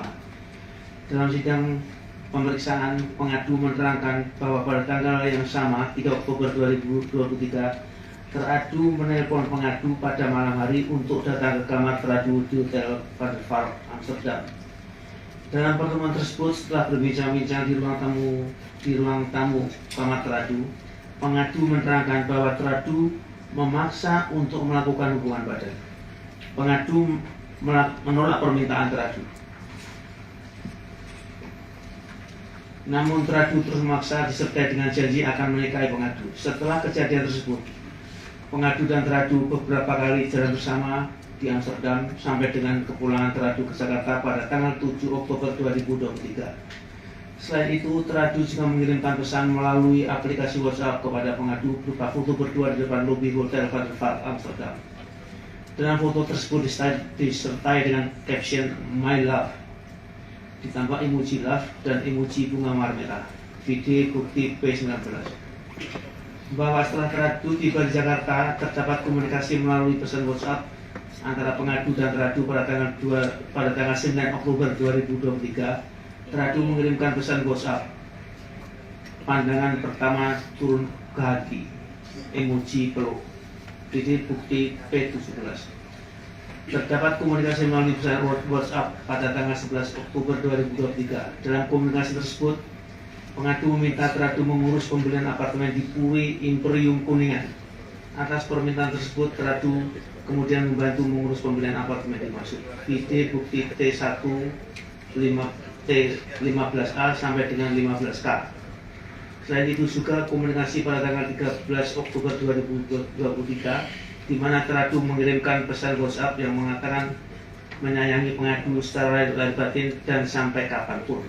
Dalam sidang pemeriksaan, pengadu menerangkan bahwa pada tanggal yang sama, 3 Oktober 2023, teradu menelpon pengadu pada malam hari untuk datang ke kamar teradu di Hotel Van der Valk, Amsterdam. Dalam pertemuan tersebut, setelah berbincang-bincang di ruang tamu kamar teradu, pengadu menerangkan bahwa teradu memaksa untuk melakukan hubungan badan. Pengadu menolak permintaan teradu. Namun teradu terus memaksa disertai dengan janji akan menikahi pengadu. Setelah kejadian tersebut, pengadu dan teradu beberapa kali jalan bersama di Amsterdam sampai dengan kepulangan teradu ke Jakarta pada tanggal 7 Oktober 2023. Selain itu, teradu juga mengirimkan pesan melalui aplikasi WhatsApp kepada pengadu berupa foto berdua di depan lobi Hotel Van der Valk, Amsterdam. Dalam foto tersebut disertai dengan caption "My Love", ditambah emoji love dan emoji bunga mawar merah. Vide bukti P19. Bahwa setelah teradu tiba di Jakarta, terdapat komunikasi melalui pesan WhatsApp antara pengadu dan teradu pada tanggal 9 Oktober 2023. Teradu mengirimkan pesan WhatsApp, pandangan pertama turun ke hati, emoji peluk. Vide bukti P17. Terdapat komunikasi melalui pesan WhatsApp pada tanggal 11 Oktober 2023. Dalam komunikasi tersebut, pengadu meminta teradu mengurus pembelian apartemen di Puri Imperium Kuningan. Atas permintaan tersebut, teradu kemudian membantu mengurus pembelian apartemen dimaksud. VD bukti T1 T15A sampai dengan 15K. Selain itu juga komunikasi pada tanggal 13 Oktober 2023 di mana teradu mengirimkan pesan WhatsApp yang mengatakan menyayangi pengadu secara lahir batin dan sampai kapanpun.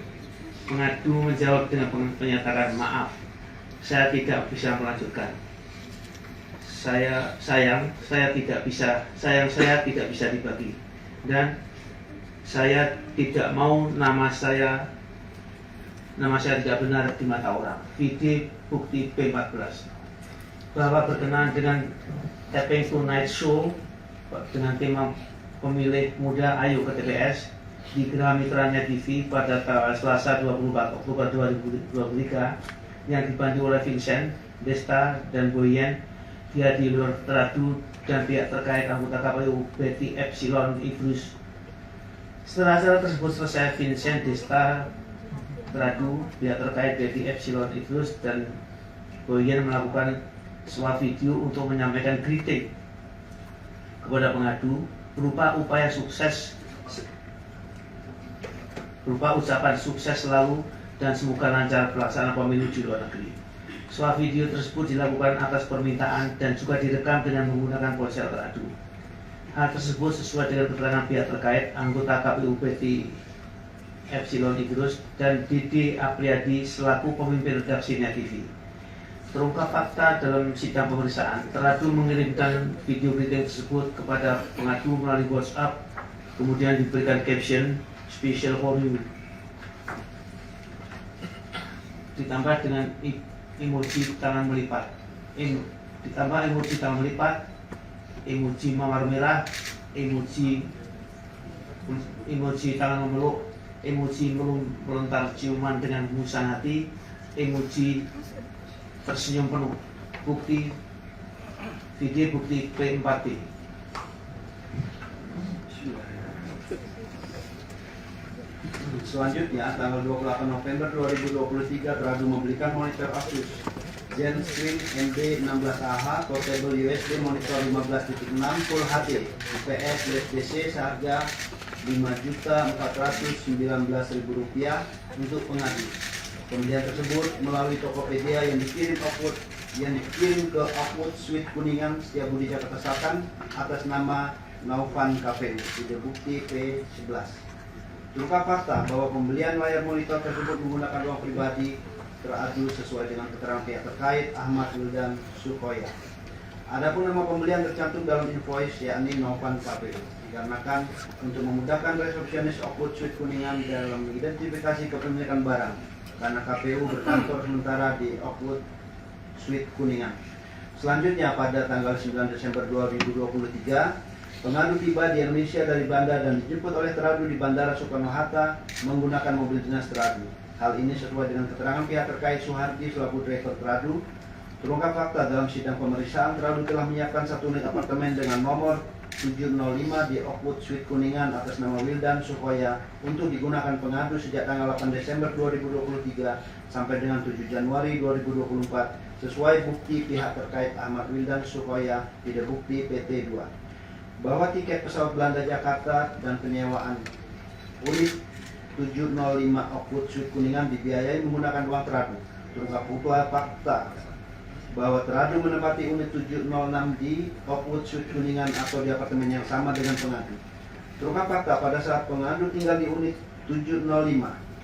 Pengadu menjawab dengan menyatakan maaf, saya tidak bisa melanjutkan. Sayang saya tidak bisa dibagi, dan saya tidak mau nama saya tidak benar di mata orang. VD bukti P14 bahwa berkenaan dengan Tapping Tonight Show dengan tema pemilih muda ayo ke TPS di Geraha Mitranya TV pada tanggal Selasa 24 Oktober 2023 yang dibantu oleh Vincent, Desta, dan Boyen, dia di luar teradu dan pihak terkait anggota KPU Betty Epsilon Idrus. Setelah acara tersebut selesai, Vincent, Desta, teradu, pihak terkait Betty Epsilon Idrus, dan Boyen melakukan sebuah video untuk menyampaikan kritik kepada pengadu berupa ucapan sukses selalu dan semoga lancar pelaksanaan pemilu di luar negeri. Sebuah video tersebut dilakukan atas permintaan dan juga direkam dengan menggunakan ponsel teradu. Hal tersebut sesuai dengan keterangan pihak terkait anggota KPU Betty Epsilon Idrus dan Dede Apriyadi selaku pemimpin redaksi Net TV. Terungkap fakta dalam sidang pemeriksaan, teradu mengirimkan video briefing tersebut kepada pengadu melalui WhatsApp, kemudian diberikan caption special for you, ditambah dengan emoji tangan melipat, ditambah emoji tangan melipat, emoji mawar merah, emoji tangan memeluk, emoji melontar ciuman dengan hembusan hati, emoji tersenyum penuh. Bukti video bukti P4P. Selanjutnya, tanggal 28 November 2023 teradu membelikan monitor Asus Zen-Screen NB 16AH portable USB monitor 15.6 Full HD IPS USB-C seharga Rp5.419.000 untuk pengadu. Pembelian tersebut melalui Tokopedia yang dikirim ke Upwood Suite Kuningan, Setiabudi, Jakarta Selatan atas nama Naufan KPU. Video bukti P11. Terungkap fakta bahwa pembelian layar monitor tersebut menggunakan uang pribadi teradu sesuai dengan keterangan pihak terkait Ahmad Wildan Sukoya. Adapun nama pembelian tercantum dalam invoice yakni Naufan KPU. Dikarenakan untuk memudahkan resepsionis Upwood Suite Kuningan dalam mengidentifikasi kepemilikan barang, karena KPU berkantor sementara di Oakwood Suite Kuningan. Selanjutnya pada tanggal 9 Desember 2023, pengadu tiba di Indonesia dari Banda dan dijemput oleh teradu di Bandara Soekarno-Hatta menggunakan mobil dinas teradu. Hal ini sesuai dengan keterangan pihak terkait Suhardi selaku driver teradu. Terungkap fakta dalam sidang pemeriksaan, teradu telah menyiapkan satu unit apartemen dengan nomor 705 di Oakwood Suite Kuningan atas nama Wildan Sukoya untuk digunakan pengadu sejak tanggal 8 Desember 2023 sampai dengan 7 Januari 2024 sesuai bukti pihak terkait Ahmad Wildan Sukoya, tidak bukti PT2, bahwa tiket pesawat Belanda Jakarta dan penyewaan unit 705 Oakwood Suite Kuningan dibiayai menggunakan uang teradu. Terungkap pula fakta bahwa teradu menempati unit 706 di Oakwood Suite Kuningan atau di apartemen yang sama dengan pengadu. Terungkap fakta pada saat pengadu tinggal di unit 705,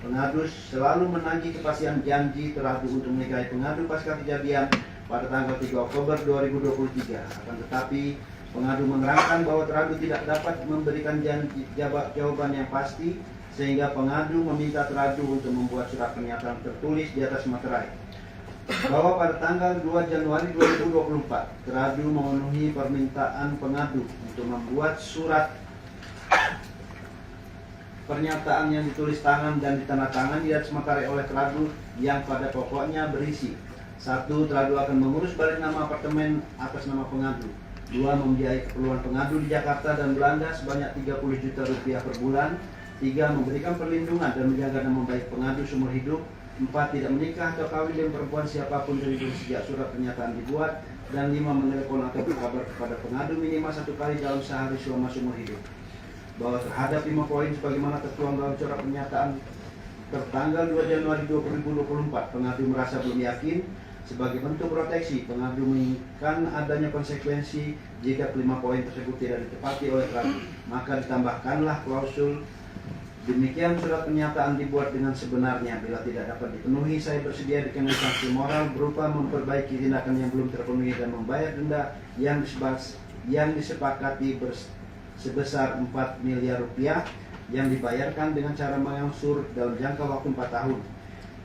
pengadu selalu menagih kepastian janji teradu untuk menikahi pengadu pasca kejadian pada tanggal 3 Oktober 2023. Akan tetapi, pengadu menerangkan bahwa teradu tidak dapat memberikan jawaban yang pasti, sehingga pengadu meminta teradu untuk membuat surat pernyataan tertulis di atas materai bahwa pada tanggal 2 Januari 2024 teradu memenuhi permintaan pengadu untuk membuat surat pernyataan yang ditulis tangan dan ditandatangani di atas materai oleh teradu yang pada pokoknya berisi: 1. Teradu akan mengurus balik nama apartemen atas nama pengadu. 2. Membiayai keperluan pengadu di Jakarta dan Belanda sebanyak 30 juta rupiah per bulan. 3. Memberikan perlindungan dan menjaga nama baik pengadu seumur hidup. 4. Tidak menikah atau kawin dengan perempuan siapapun dari dulu sejak surat pernyataan dibuat. Dan 5. Menelepon atau berkabar kepada pengadu minimal 1 kali dalam sehari selama seumur hidup. Bahwa terhadap 5 poin sebagaimana tertuang dalam surat pernyataan tertanggal 2 Januari 2024, pengadu merasa belum yakin. Sebagai bentuk proteksi, pengadu menginginkan adanya konsekuensi jika kelima poin tersebut tidak ditepati oleh teradu. Maka ditambahkanlah klausul demikian surat pernyataan dibuat dengan sebenarnya. Bila tidak dapat dipenuhi, saya bersedia dikenai sanksi moral berupa memperbaiki tindakan yang belum terpenuhi dan membayar denda yang disepakati sebesar 4 miliar rupiah yang dibayarkan dengan cara mengangsur dalam jangka waktu 4 tahun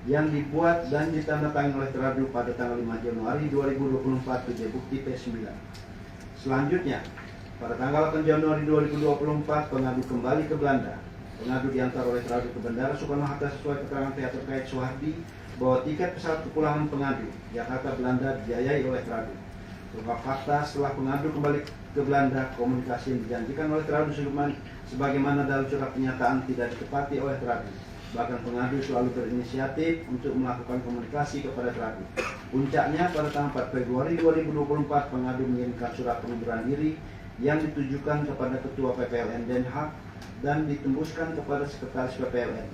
yang dibuat dan ditandatangani oleh teradu pada tanggal 5 Januari 2024 sebagai bukti P9. Selanjutnya, pada tanggal 8 Januari 2024 pengadu kembali ke Belanda. Pengadu diantar oleh teradu ke Bandara Soekarno-Hatta sesuai keterangan pihak terkait Soehardi bahwa tiket pesawat kepulangan pengadu Jakarta Belanda dibiayai oleh teradu. Berupa fakta, setelah pengadu kembali ke Belanda, komunikasi yang dijanjikan oleh teradu sebagaimana dalam surat pernyataan tidak ditepati oleh teradu. Bahkan pengadu selalu berinisiatif untuk melakukan komunikasi kepada teradu. Puncaknya pada tanggal 4 Februari 2024 pengadu mengirimkan surat pengunduran diri yang ditujukan kepada Ketua PPLN Den Haag dan ditembuskan kepada Sekretaris PPLN.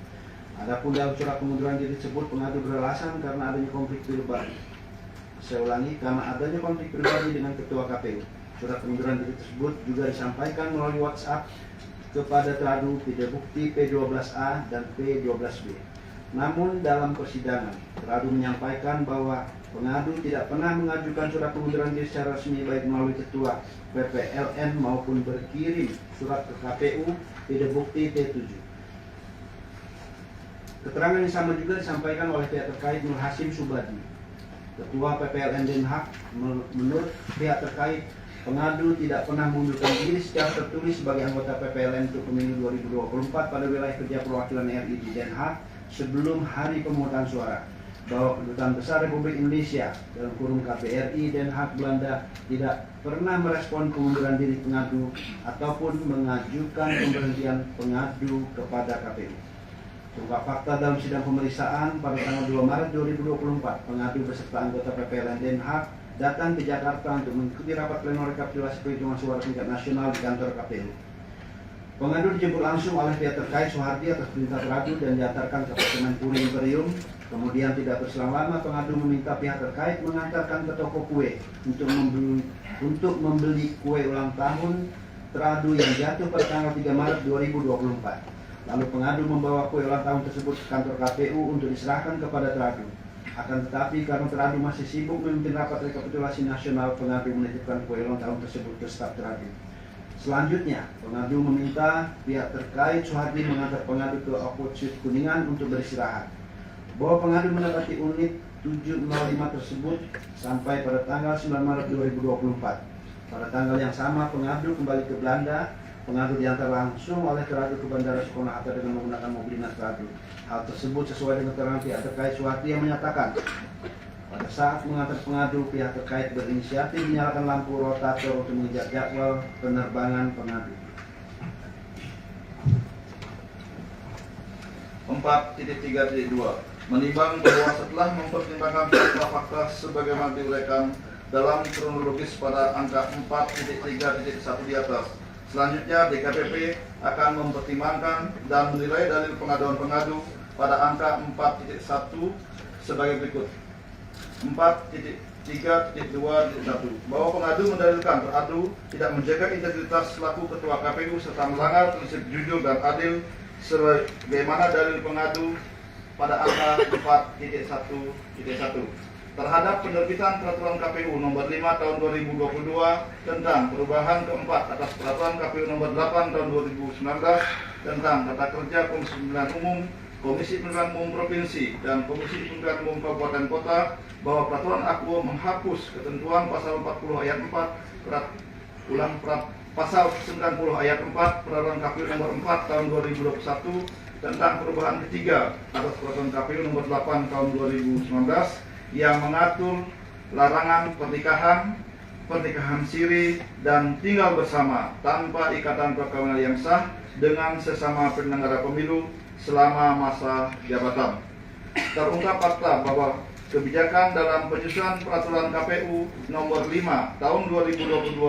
Adapun dalam surat pengunduran diri tersebut pengadu beralasan karena adanya konflik pribadi. Saya ulangi, karena adanya konflik pribadi dengan Ketua KPU. Surat pengunduran diri tersebut juga disampaikan melalui WhatsApp kepada teradu pada bukti P12A dan P12B. Namun dalam persidangan, teradu menyampaikan bahwa pengadu tidak pernah mengajukan surat pengunduran diri secara resmi baik melalui Ketua PPLN maupun berkirim surat ke KPU pada bukti T7. Keterangan yang sama juga disampaikan oleh pihak terkait Nur Hasim Subadi, Ketua PPLN Den Haag. Menurut pihak terkait, pengadu tidak pernah mengundurkan diri secara tertulis sebagai anggota PPLN untuk pemilu 2024 pada wilayah kerja perwakilan RI di Den Haag sebelum hari pemungutan suara. Bahwa Kedutaan Besar Republik Indonesia dalam kurung KBRI Den Haag Belanda tidak pernah merespon pengunduran diri pengadu ataupun mengajukan pemberhentian pengadu kepada KPU. Terungkap fakta dalam sidang pemeriksaan pada tanggal 2 Maret 2024, pengadu beserta anggota PPLN Den Haag datang ke Jakarta untuk mengikuti rapat pleno rekapitulasi penghitungan suara tingkat nasional di kantor KPU. Pengadu dijemput langsung oleh pihak terkait Soehardi atas perintah teradu dan diantarkan ke apartemen Puri Imperium. Kemudian tidak berselang lama pengadu meminta pihak terkait mengantarkan ke toko kue untuk membeli kue ulang tahun teradu yang jatuh pada tanggal 3 Maret 2024. Lalu pengadu membawa kue ulang tahun tersebut ke kantor KPU untuk diserahkan kepada teradu. Akan tetapi karena teradu masih sibuk memimpin rapat rekapitulasi nasional, pengadu menitipkan kue ulang tahun tersebut ke staf teradu. Selanjutnya, pengadu meminta pihak terkait Soehardi mengantar pengadu ke Oxford Suite Kuningan untuk beristirahat. Bahwa pengadu mendapati unit 705 tersebut sampai pada tanggal 9 Maret 2024. Pada tanggal yang sama, pengadu kembali ke Belanda. Pengadu diantar langsung oleh teradu ke Bandara Soekarno-Hatta dengan menggunakan mobil dinas teradu. Hal tersebut sesuai dengan keterangan pihak terkait Soehardi yang menyatakan pada saat mengantar pengadu, pihak terkait berinisiatif menyalakan lampu rotator untuk mengejar jadwal penerbangan pengadu. 4.3.2 menimbang bahwa setelah mempertimbangkan fakta-fakta sebagaimana diuraikan dalam kronologis pada angka 4.3.1 di atas, selanjutnya DKPP akan mempertimbangkan dan menilai dalil pengaduan pengadu pada angka 4.1 sebagai berikut. 4.3.2.1 bahwa pengadu mendalilkan teradu tidak menjaga integritas selaku Ketua KPU serta melanggar prinsip jujur dan adil sebagaimana dalil pengadu pada angka 4.1.1 terhadap penerbitan Peraturan KPU Nomor 5 Tahun 2022 tentang perubahan keempat atas Peraturan KPU Nomor 8 Tahun 2019 tentang Tata Kerja Komisi Pemilihan Umum, Komisi Pemilihan Umum Provinsi, dan Komisi Pemilihan Umum Kabupaten Kota bahwa Peraturan AKUO menghapus ketentuan Pasal 40 Ayat 4 Pasal 90 Ayat 4 Peraturan KPU Nomor 4 Tahun 2021 tentang perubahan ketiga atas Peraturan KPU Nomor 8 Tahun 2019 yang mengatur larangan pernikahan, pernikahan siri, dan tinggal bersama tanpa ikatan perkawinan yang sah dengan sesama penyelenggara pemilu selama masa jabatan. Terungkap fakta bahwa kebijakan dalam penyusunan peraturan KPU nomor 5 tahun 2022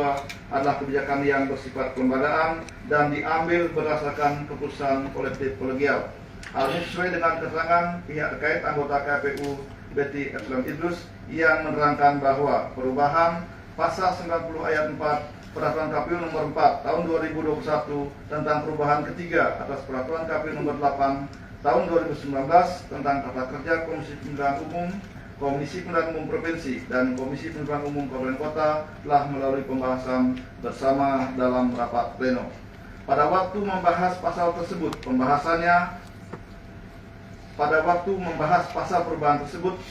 adalah kebijakan yang bersifat kelembagaan dan diambil berdasarkan keputusan kolektif kolegial. Hal ini sesuai dengan keterangan pihak terkait anggota KPU Betty Epsilon Idrus yang menerangkan bahwa perubahan pasal 90 ayat 4 Peraturan KPU nomor 4 tahun 2021 tentang perubahan ketiga atas Peraturan KPU nomor 8 tahun 2019 tentang tata kerja Komisi Pemilihan Umum, Komisi Pemilihan Umum Provinsi, dan Komisi Pemilihan Umum Kabupaten Kota telah melalui pembahasan bersama dalam rapat pleno. Pada waktu membahas pasal tersebut,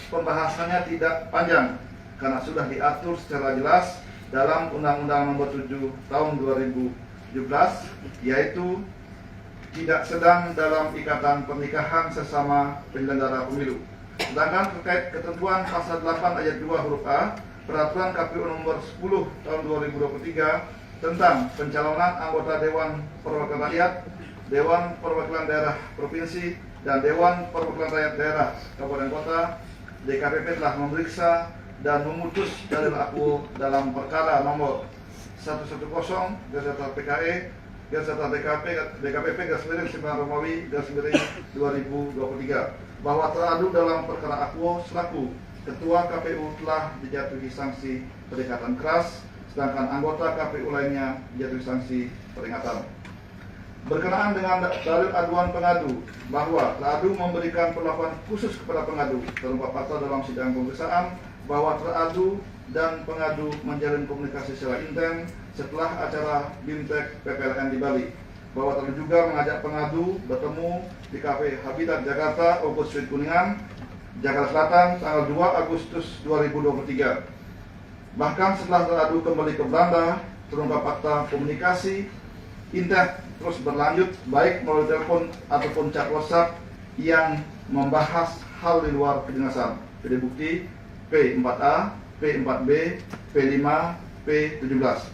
pembahasannya tidak panjang karena sudah diatur secara jelas dalam Undang-Undang Nomor 7 Tahun 2017, yaitu tidak sedang dalam ikatan pernikahan sesama penyelenggara pemilu. Sedangkan terkait ketentuan pasal 8 ayat 2 huruf A Peraturan KPU Nomor 10 Tahun 2023 tentang pencalonan anggota Dewan Perwakilan Rakyat, Dewan Perwakilan Daerah Provinsi, dan Dewan Perwakilan Rakyat Daerah Kabupaten Kota, DKPP telah memeriksa dan memutus dalil akuo dalam perkara nomor 110-PKE/DKPP/9 bahwa teradu dalam perkara akuo selaku Ketua KPU telah dijatuhi sanksi peringatan keras, sedangkan anggota KPU lainnya dijatuhi sanksi peringatan. Berkenaan dengan dalil aduan pengadu bahwa teradu memberikan perlakuan khusus kepada pengadu, terungkap fakta dalam sidang pemeriksaan bahwa teradu dan pengadu menjalin komunikasi secara intens setelah acara BIMTEK PPLN di Bali, bahwa teradu juga mengajak pengadu bertemu di Cafe Habitat Jakarta, Opus Suite Kuningan, Jakarta Selatan, tanggal 2 Agustus 2023. Bahkan setelah teradu kembali ke Belanda, terungkap fakta komunikasi intens terus berlanjut baik melalui telepon ataupun chat WhatsApp yang membahas hal di luar kedinasan. Jadi bukti P4A, P4B, P5, P17.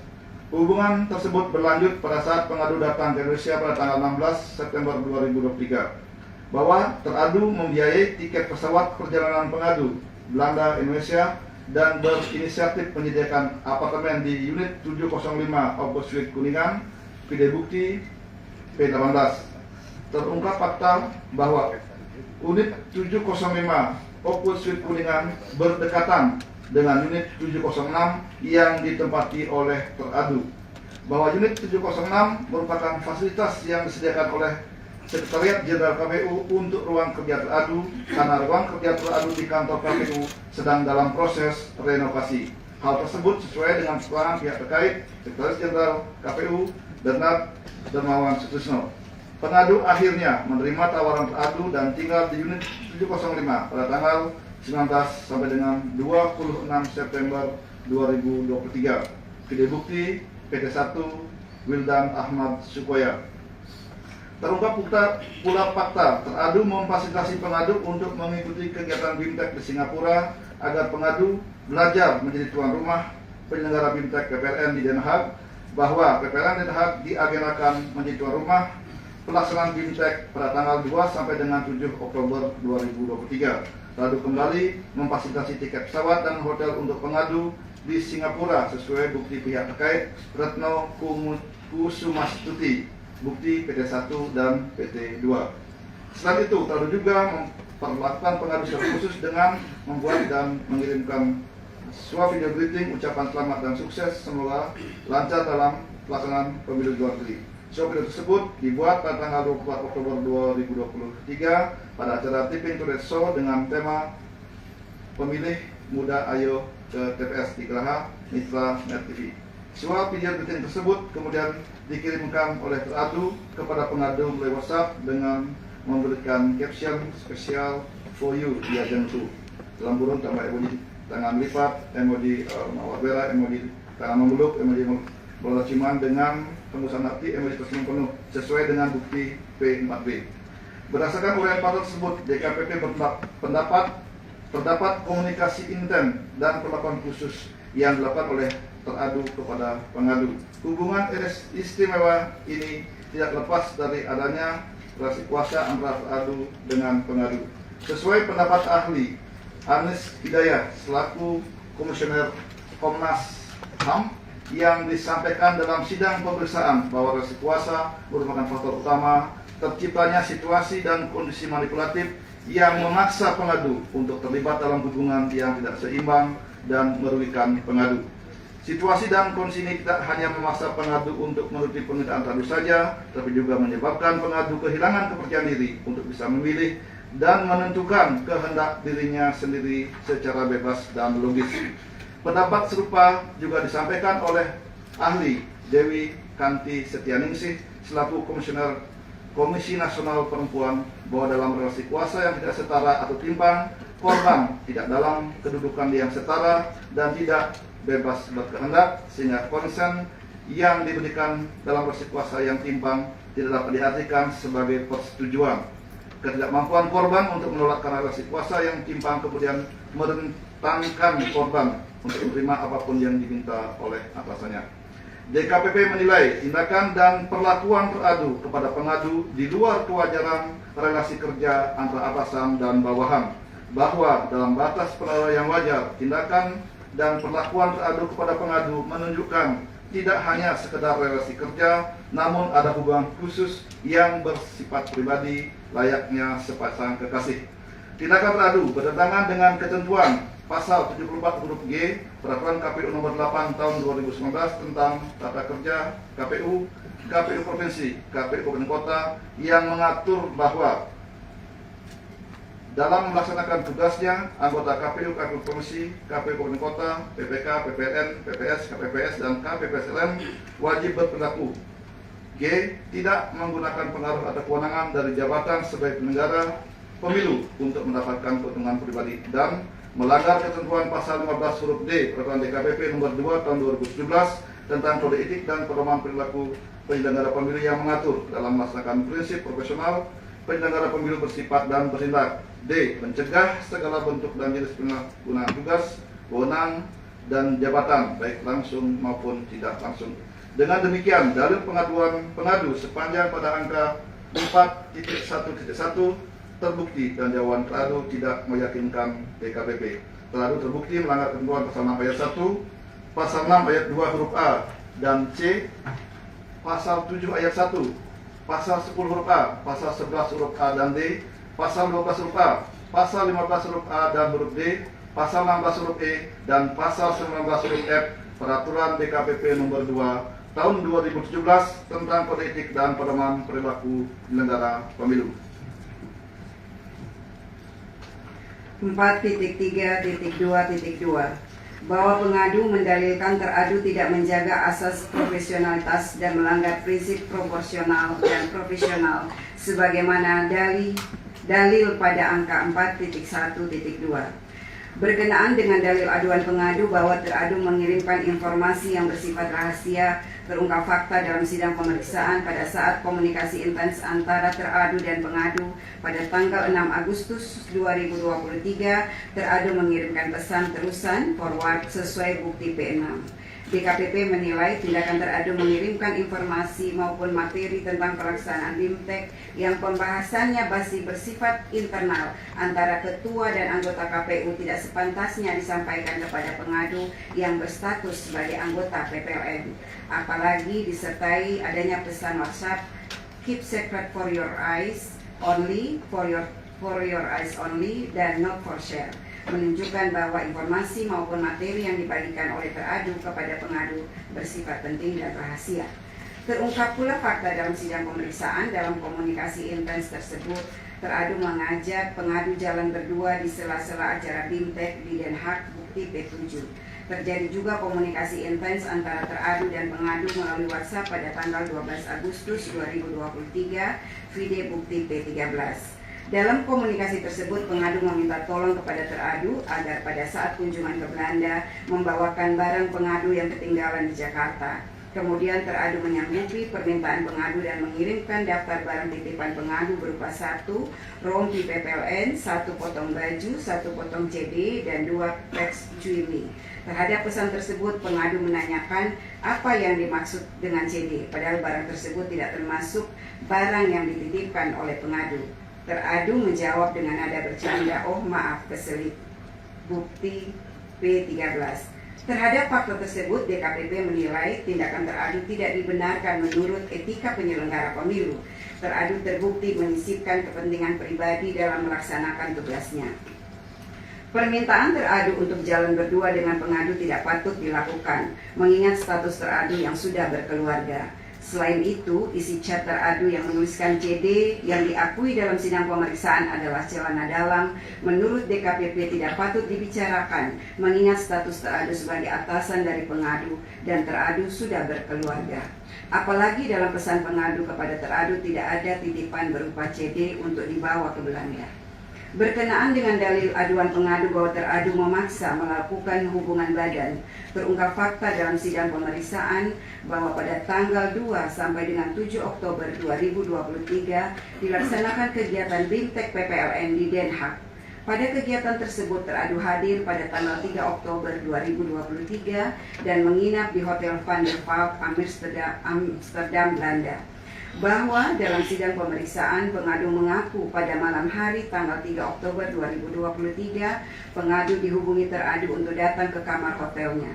Hubungan tersebut berlanjut pada saat pengadu datang ke Indonesia pada tanggal 16 September 2023. Bahwa teradu membiayai tiket pesawat perjalanan pengadu Belanda Indonesia dan berinisiatif menyediakan apartemen di unit 705 Opus Suite Kuningan. Video bukti P18. Terungkap fakta bahwa unit 705 Opus Suite Kuningan berdekatan dengan unit 706 yang ditempati oleh teradu. Bahwa unit 706 merupakan fasilitas yang disediakan oleh Sekretariat Jenderal KPU untuk ruang kerja teradu karena ruang kerja teradu di kantor KPU sedang dalam proses renovasi. Hal tersebut sesuai dengan keterangan pihak terkait Sekretaris Jenderal KPU Bernard Dermawan Sutisno. Pengadu akhirnya menerima tawaran teradu dan tinggal di unit 705 pada tanggal 19 sampai dengan 26 September 2023. Video bukti PT1 Wildan Ahmad Sukoya. Terungkap pula fakta teradu memfasilitasi pengadu untuk mengikuti kegiatan BIMTEK di Singapura agar pengadu belajar menjadi tuan rumah penyelenggara BIMTEK PPLN di Den Haag, bahwa PPLN Den Haag diagendakan menjadi tuan rumah pelaksanaan BIMTEK pada tanggal 2 sampai dengan 7 Oktober 2023. Lalu kembali memfasilitasi tiket pesawat dan hotel untuk pengadu di Singapura sesuai bukti pihak terkait Retno Kusumastuti, bukti PT1 dan PT2. Selain itu, terlalu juga memperlakukan pengadu secara khusus dengan membuat dan mengirimkan sebuah video greeting, ucapan selamat dan sukses, semoga lancar dalam pelaksanaan pemilu luar negeri. Sebuah video tersebut dibuat pada tanggal 24 Oktober 2023 pada acara Tipping to Red Show dengan tema Pemilih Muda Ayo ke TPS di Geraha Mitra Net TV. Sebuah video greeting tersebut kemudian dikirimkan oleh teradu kepada pengadu melalui WhatsApp dengan memberikan caption spesial for you di ajang itu. Dalam burung tambah emoji tangan lipat, emoji mawar merah, emoji tangan memeluk, emoji bola ciuman dengan tembusan hati, emoji tersenyum penuh sesuai dengan bukti P4B. Berdasarkan uraian pasal tersebut, DKPP terdapat komunikasi intens dan perlakuan khusus yang dilakukan oleh teradu kepada pengadu. Hubungan istimewa ini tidak lepas dari adanya relasi kuasa antara teradu dengan pengadu. Sesuai pendapat ahli Anis Hidayah selaku Komisioner Komnas HAM yang disampaikan dalam sidang pemeriksaan bahwa relasi kuasa merupakan faktor utama terciptanya situasi dan kondisi manipulatif yang memaksa pengadu untuk terlibat dalam hubungan yang tidak seimbang dan merugikan pengadu. Situasi dan kondisi ini tidak hanya memaksa pengadu untuk menuruti permintaan teradu saja, tapi juga menyebabkan pengadu kehilangan kepercayaan diri untuk bisa memilih dan menentukan kehendak dirinya sendiri secara bebas dan logis. Pendapat serupa juga disampaikan oleh ahli Dewi Kanti Setianingsih selaku Komisioner Komisi Nasional Perempuan bahwa dalam relasi kuasa yang tidak setara atau timpang, korban tidak dalam kedudukan yang setara dan tidak bebas berkehendak, sehingga konsen yang diberikan dalam relasi kuasa yang timpang tidak dapat diartikan sebagai persetujuan. Ketidakmampuan korban untuk menolak karena relasi kuasa yang timpang kemudian merentangkan korban untuk menerima apapun yang diminta oleh atasannya. DKPP menilai tindakan dan perlakuan teradu kepada pengadu di luar kewajaran relasi kerja antara atasan dan bawahan, bahwa dalam batas penilaian yang wajar, tindakan dan perlakuan teradu kepada pengadu menunjukkan tidak hanya sekedar relasi kerja, namun ada hubungan khusus yang bersifat pribadi layaknya sepasang kekasih. Tindakan teradu bertentangan dengan ketentuan Pasal 74 huruf G Peraturan KPU Nomor 8 Tahun 2019 tentang Tata Kerja KPU, KPU Provinsi, KPU Kabupaten Kota yang mengatur bahwa dalam melaksanakan tugasnya, anggota KPU, KPU Provinsi, KPU Kabupaten Kota, PPK, PPLN, PPS, KPPS, dan KPPSLN wajib berperilaku G. Tidak menggunakan pengaruh atau kewenangan dari jabatan sebagai penyelenggara pemilu untuk mendapatkan keuntungan pribadi dan melanggar ketentuan pasal 15 huruf D Peraturan DKPP Nomor 2 Tahun 2017 tentang kode etik dan pedoman perilaku penyelenggara pemilu yang mengatur dalam melaksanakan prinsip profesional penyelenggara pemilu bersifat dan bertindak. D. Mencegah segala bentuk dan jenis penyalahgunaan tugas, wewenang, dan jabatan baik langsung maupun tidak langsung. Dengan demikian, dalil pengaduan pengadu sepanjang pada angka 4.1.1 terbukti dan jawaban teradu tidak meyakinkan DKPP. Teradu terbukti melanggar ketentuan pasal 6 ayat 1, pasal 6 ayat 2 huruf A dan C, pasal 7 ayat 1, pasal 10 huruf A, pasal 11 huruf A dan D, pasal 12 huruf A, pasal 15 huruf A dan huruf D, pasal 16 huruf E, dan pasal 19 huruf F Peraturan DKPP Nomor 2 Tahun 2017 tentang kode etik dan pedoman perilaku penyelenggara pemilu. 4.3.2.2 bahwa pengadu mendalilkan teradu tidak menjaga asas profesionalitas dan melanggar prinsip proporsional dan profesional sebagaimana dalil pada angka 4.1.2. Berkenaan dengan dalil aduan pengadu bahwa teradu mengirimkan informasi yang bersifat rahasia terungkap fakta dalam sidang pemeriksaan pada saat komunikasi intens antara teradu dan pengadu pada tanggal 6 Agustus 2023, teradu mengirimkan pesan terusan forward sesuai bukti P6. DKPP menilai tindakan teradu mengirimkan informasi maupun materi tentang pelaksanaan BIMTEK yang pembahasannya masih bersifat internal antara ketua dan anggota KPU tidak sepantasnya disampaikan kepada pengadu yang berstatus sebagai anggota PPLN, apalagi disertai adanya pesan WhatsApp keep secret for your eyes only, for your eyes only, dan not for share, menunjukkan bahwa informasi maupun materi yang dibagikan oleh teradu kepada pengadu bersifat penting dan rahasia. Terungkap pula fakta dalam sidang pemeriksaan dalam komunikasi intens tersebut, teradu mengajak pengadu jalan berdua di sela-sela acara BIMTEK di Den Haag bukti P7. Terjadi juga komunikasi intens antara teradu dan pengadu melalui WhatsApp pada tanggal 12 Agustus 2023, vide bukti P13. Dalam komunikasi tersebut, pengadu meminta tolong kepada teradu agar pada saat kunjungan ke Belanda membawakan barang pengadu yang ketinggalan di Jakarta. Kemudian teradu menyanggupi permintaan pengadu dan mengirimkan daftar barang titipan pengadu berupa 1 rompi PPLN, 1 potong baju, 1 potong CD, dan 2 teks cuimi. Terhadap pesan tersebut, pengadu menanyakan apa yang dimaksud dengan CD, padahal barang tersebut tidak termasuk barang yang dititipkan oleh pengadu. Teradu menjawab dengan nada bercanda, "Oh maaf, keselip." Bukti P13. Terhadap fakta tersebut, DKPP menilai tindakan teradu tidak dibenarkan menurut etika penyelenggara pemilu. Teradu terbukti menyisipkan kepentingan pribadi dalam melaksanakan tugasnya. Permintaan teradu untuk jalan berdua dengan pengadu tidak patut dilakukan, mengingat status teradu yang sudah berkeluarga. Selain itu, isi chat teradu yang menuliskan CD yang diakui dalam sidang pemeriksaan adalah celana dalam, menurut DKPP tidak patut dibicarakan, mengingat status teradu sebagai atasan dari pengadu dan teradu sudah berkeluarga. Apalagi dalam pesan pengadu kepada teradu tidak ada titipan berupa CD untuk dibawa ke Belanda. Berkenaan dengan dalil aduan pengadu bahwa teradu memaksa melakukan hubungan badan, terungkap fakta dalam sidang pemeriksaan bahwa pada tanggal 2 sampai dengan 7 Oktober 2023 dilaksanakan kegiatan BIMTEK PPLN di Den Haag. Pada kegiatan tersebut teradu hadir pada tanggal 3 Oktober 2023 dan menginap di Hotel Van der Valk, Amsterdam, Belanda. Bahwa dalam sidang pemeriksaan pengadu mengaku pada malam hari tanggal 3 Oktober 2023 pengadu dihubungi teradu untuk datang ke kamar hotelnya.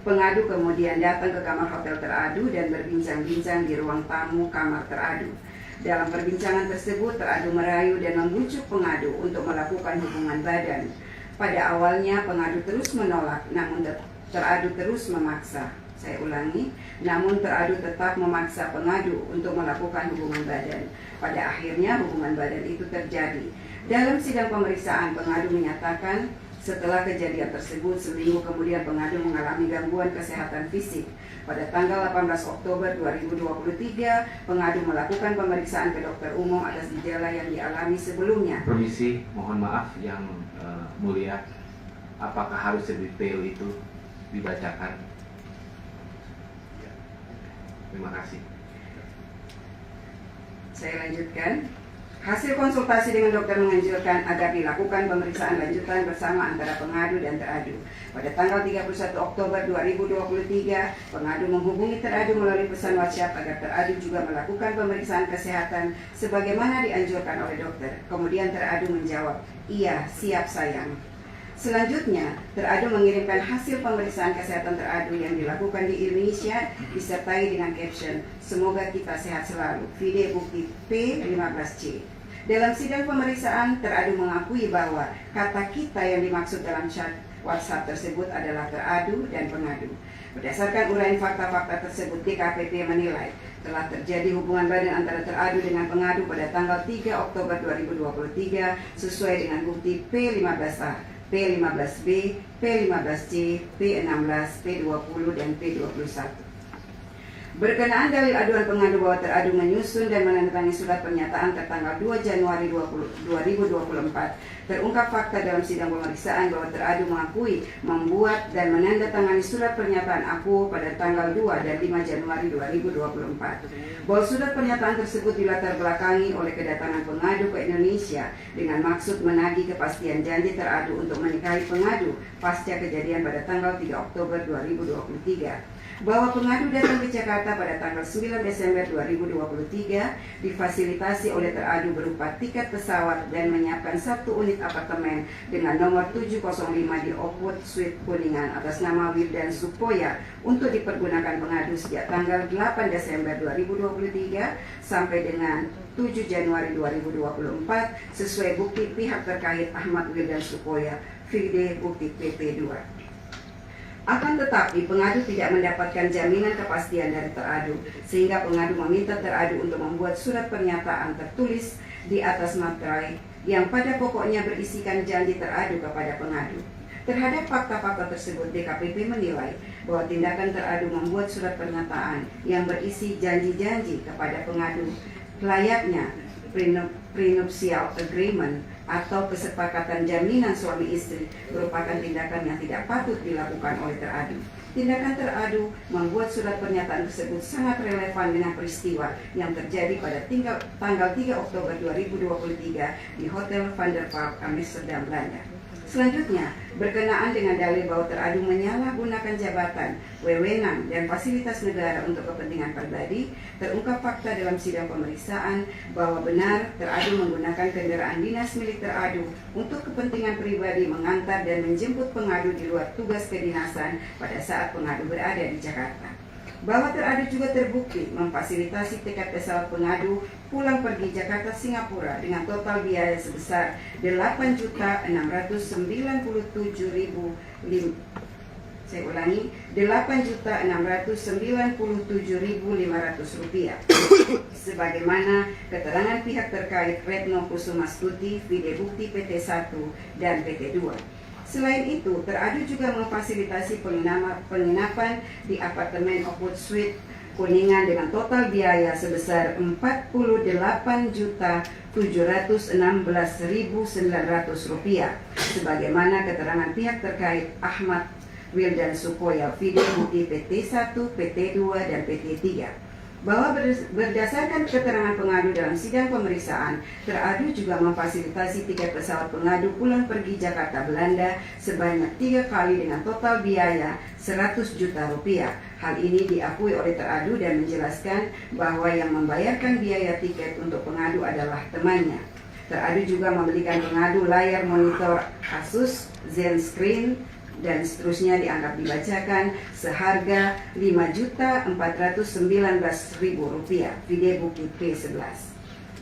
Pengadu kemudian datang ke kamar hotel teradu dan berbincang-bincang di ruang tamu kamar teradu. Dalam perbincangan tersebut teradu merayu dan membujuk pengadu untuk melakukan hubungan badan. Pada awalnya pengadu terus menolak, namun teradu terus memaksa. Saya ulangi, namun teradu tetap memaksa pengadu untuk melakukan hubungan badan. Pada akhirnya hubungan badan itu terjadi. Dalam sidang pemeriksaan, pengadu menyatakan setelah kejadian tersebut seminggu kemudian pengadu mengalami gangguan kesehatan fisik. Pada tanggal 18 Oktober 2023, pengadu melakukan pemeriksaan ke dokter umum atas gejala yang dialami sebelumnya. Permisi, mohon maaf yang mulia, apakah harus sedetail itu dibacakan? Terima kasih. Saya lanjutkan. Hasil konsultasi dengan dokter menganjurkan agar dilakukan pemeriksaan lanjutan bersama antara pengadu dan teradu. Pada tanggal 31 Oktober 2023, pengadu menghubungi teradu melalui pesan WhatsApp agar teradu juga melakukan pemeriksaan kesehatan sebagaimana dianjurkan oleh dokter. Kemudian teradu menjawab, "Iya, siap sayang." Selanjutnya, teradu mengirimkan hasil pemeriksaan kesehatan teradu yang dilakukan di Indonesia disertai dengan caption, "Semoga kita sehat selalu." Video bukti P15C. Dalam sidang pemeriksaan, teradu mengakui bahwa kata kita yang dimaksud dalam chat WhatsApp tersebut adalah teradu dan pengadu. Berdasarkan uraian fakta-fakta tersebut, DKPP menilai telah terjadi hubungan badan antara teradu dengan pengadu pada tanggal 3 Oktober 2023 sesuai dengan bukti P15A. P15B, P15C, P16, P20, dan P21. Berkenaan dalil aduan pengadu bahwa teradu menyusun dan menandatangani surat pernyataan tertanggal 2 Januari 2024, terungkap fakta dalam sidang pemeriksaan bahwa teradu mengakui membuat dan menandatangani surat pernyataan aku pada tanggal 2 dan 5 Januari 2024. Bahwa surat pernyataan tersebut dilatar belakangi oleh kedatangan pengadu ke Indonesia dengan maksud menagih kepastian janji teradu untuk menikahi pengadu pasca kejadian pada tanggal 3 Oktober 2023. Bahwa pengadu datang ke Jakarta pada tanggal 9 Desember 2023 difasilitasi oleh teradu berupa tiket pesawat dan menyiapkan 1 unit apartemen dengan nomor 705 di Oakwood Suite Kuningan atas nama Wildan Supoya untuk dipergunakan pengadu sejak tanggal 8 Desember 2023 sampai dengan 7 Januari 2024 sesuai bukti pihak terkait Ahmad Wildan Supoya, Vide bukti PP2. Akan tetapi pengadu tidak mendapatkan jaminan kepastian dari teradu, sehingga pengadu meminta teradu untuk membuat surat pernyataan tertulis di atas materai yang pada pokoknya berisikan janji teradu kepada pengadu. Terhadap fakta-fakta tersebut, DKPP menilai bahwa tindakan teradu membuat surat pernyataan yang berisi janji-janji kepada pengadu layaknya prenuptial agreement atau kesepakatan jaminan suami istri merupakan tindakan yang tidak patut dilakukan oleh teradu. Tindakan teradu membuat surat pernyataan tersebut sangat relevan dengan peristiwa yang terjadi pada tanggal 3 Oktober 2023 di Hotel Van der Valk, Amsterdam, Belanda. Selanjutnya, berkenaan dengan dalil bahwa teradu menyalahgunakan jabatan, wewenang, dan fasilitas negara untuk kepentingan pribadi, terungkap fakta dalam sidang pemeriksaan bahwa benar teradu menggunakan kendaraan dinas milik teradu untuk kepentingan pribadi mengantar dan menjemput pengadu di luar tugas kedinasan pada saat pengadu berada di Jakarta. Bahwa teradu juga terbukti memfasilitasi tiket pesawat pengadu pulang pergi Jakarta Singapura dengan total biaya sebesar 8.697.500 rupiah. Sebagaimana keterangan pihak terkait Retno Kusumastuti, Vide Bukti PT 1 dan PT 2. Selain itu, teradu juga memfasilitasi penginapan di apartemen Oakwood Suite Kuningan dengan total biaya sebesar Rp40.716.900 sebagaimana keterangan pihak terkait Ahmad Wildan Sukoya, Vide Bukti PT 1, PT 2, dan PT 3. Bahwa berdasarkan keterangan pengadu dalam sidang pemeriksaan, teradu juga memfasilitasi tiket pesawat pengadu pulang pergi Jakarta Belanda sebanyak 3 kali dengan total biaya 100 juta rupiah. Hal ini diakui oleh teradu dan menjelaskan bahwa yang membayarkan biaya tiket untuk pengadu adalah temannya. Teradu juga membelikan pengadu layar monitor Asus ZenScreen dan seterusnya dianggap dibacakan seharga Rp5.419.000, Vide Bukti P11.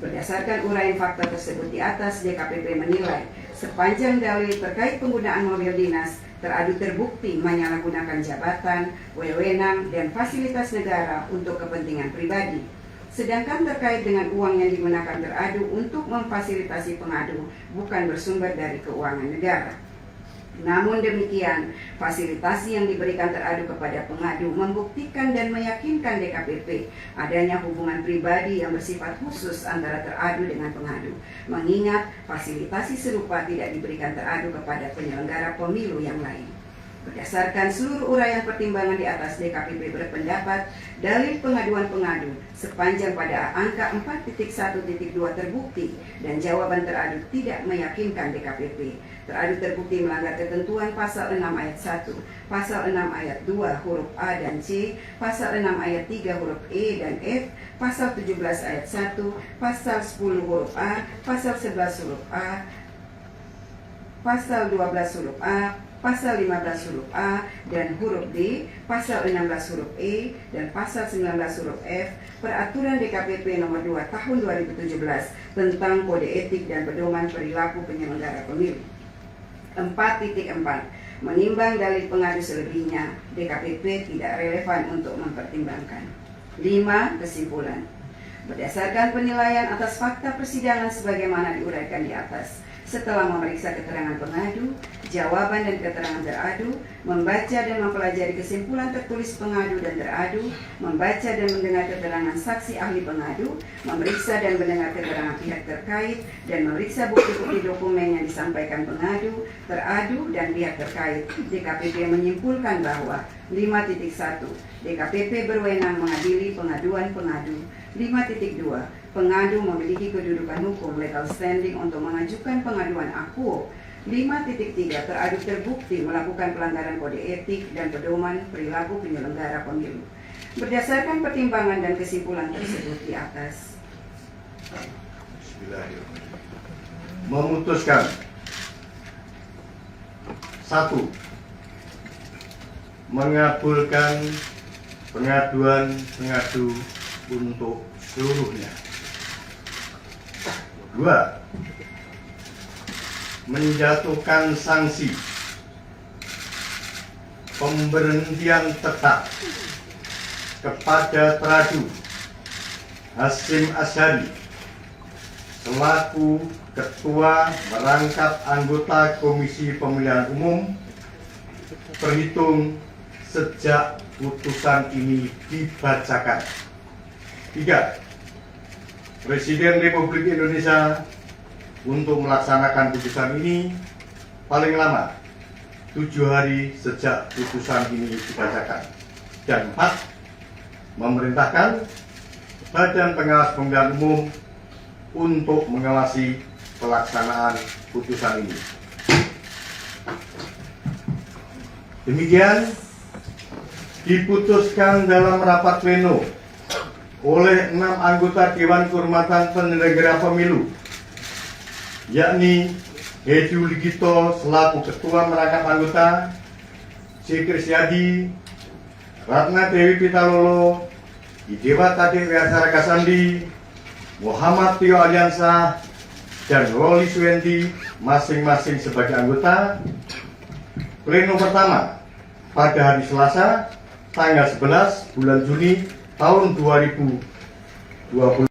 Berdasarkan uraian fakta tersebut di atas, DKPP menilai sepanjang dalil terkait penggunaan mobil dinas, teradu terbukti menyalahgunakan jabatan, wewenang, dan fasilitas negara untuk kepentingan pribadi. Sedangkan terkait dengan uang yang digunakan teradu untuk memfasilitasi pengadu bukan bersumber dari keuangan negara. Namun demikian, fasilitasi yang diberikan teradu kepada pengadu membuktikan dan meyakinkan DKPP adanya hubungan pribadi yang bersifat khusus antara teradu dengan pengadu, mengingat fasilitasi serupa tidak diberikan teradu kepada penyelenggara pemilu yang lain. Berdasarkan seluruh uraian pertimbangan di atas, DKPP berpendapat dalil pengaduan pengadu sepanjang pada angka 4.1.2 terbukti dan jawaban teradu tidak meyakinkan DKPP. Teradu terbukti melanggar ketentuan pasal 6 ayat 1, pasal 6 ayat 2 huruf A dan C, pasal 6 ayat 3 huruf E dan F, pasal 17 ayat 1, pasal 10 huruf A, pasal 11 huruf A, pasal 12 huruf A, pasal 15 huruf A dan huruf D, pasal 16 huruf E, dan pasal 19 huruf F, Peraturan DKPP nomor 2 tahun 2017 tentang Kode Etik dan Pedoman Perilaku Penyelenggara Pemilu. 4.4. Menimbang dalil pengadu selebihnya, DKPP tidak relevan untuk mempertimbangkan. 5. Kesimpulan. Berdasarkan penilaian atas fakta persidangan sebagaimana diuraikan di atas, setelah memeriksa keterangan pengadu, jawaban dan keterangan teradu, membaca dan mempelajari kesimpulan tertulis pengadu dan teradu, membaca dan mendengar keterangan saksi ahli pengadu, memeriksa dan mendengar keterangan pihak terkait, dan memeriksa bukti-bukti dokumen yang disampaikan pengadu, teradu, dan pihak terkait, DKPP menyimpulkan bahwa 5.1. DKPP berwenang mengadili pengaduan pengadu. 5.2. Pengadu memiliki kedudukan hukum legal standing untuk mengajukan pengaduan akuo. 5.3. Teradu terbukti melakukan pelanggaran kode etik dan pedoman perilaku penyelenggara pemilu. Berdasarkan pertimbangan dan kesimpulan tersebut di atas, memutuskan 1. Mengabulkan pengaduan pengadu untuk seluruhnya. 2. Menjatuhkan sanksi pemberhentian tetap kepada teradu Hasyim Asyhari selaku Ketua merangkap anggota Komisi Pemilihan Umum terhitung sejak putusan ini dibacakan. 3. Presiden Republik Indonesia untuk melaksanakan putusan ini paling lama 7 hari sejak putusan ini dibacakan. Dan 4, memerintahkan Badan Pengawas Pemilihan Umum untuk mengawasi pelaksanaan putusan ini. Demikian diputuskan dalam rapat pleno oleh 6 anggota Dewan Kehormatan Penyelenggara Pemilu, yakni Hedi Ligito selaku Ketua Merangkap Anggota, C. Krisyadi, Ratna Dewi Pitalolo, Idewa Tade Wiasara Kasandi, Muhammad Tio Aliansa, dan Roli Suwendi masing-masing sebagai anggota. Pleno pertama pada hari Selasa tanggal 11 bulan Juni tahun 2020.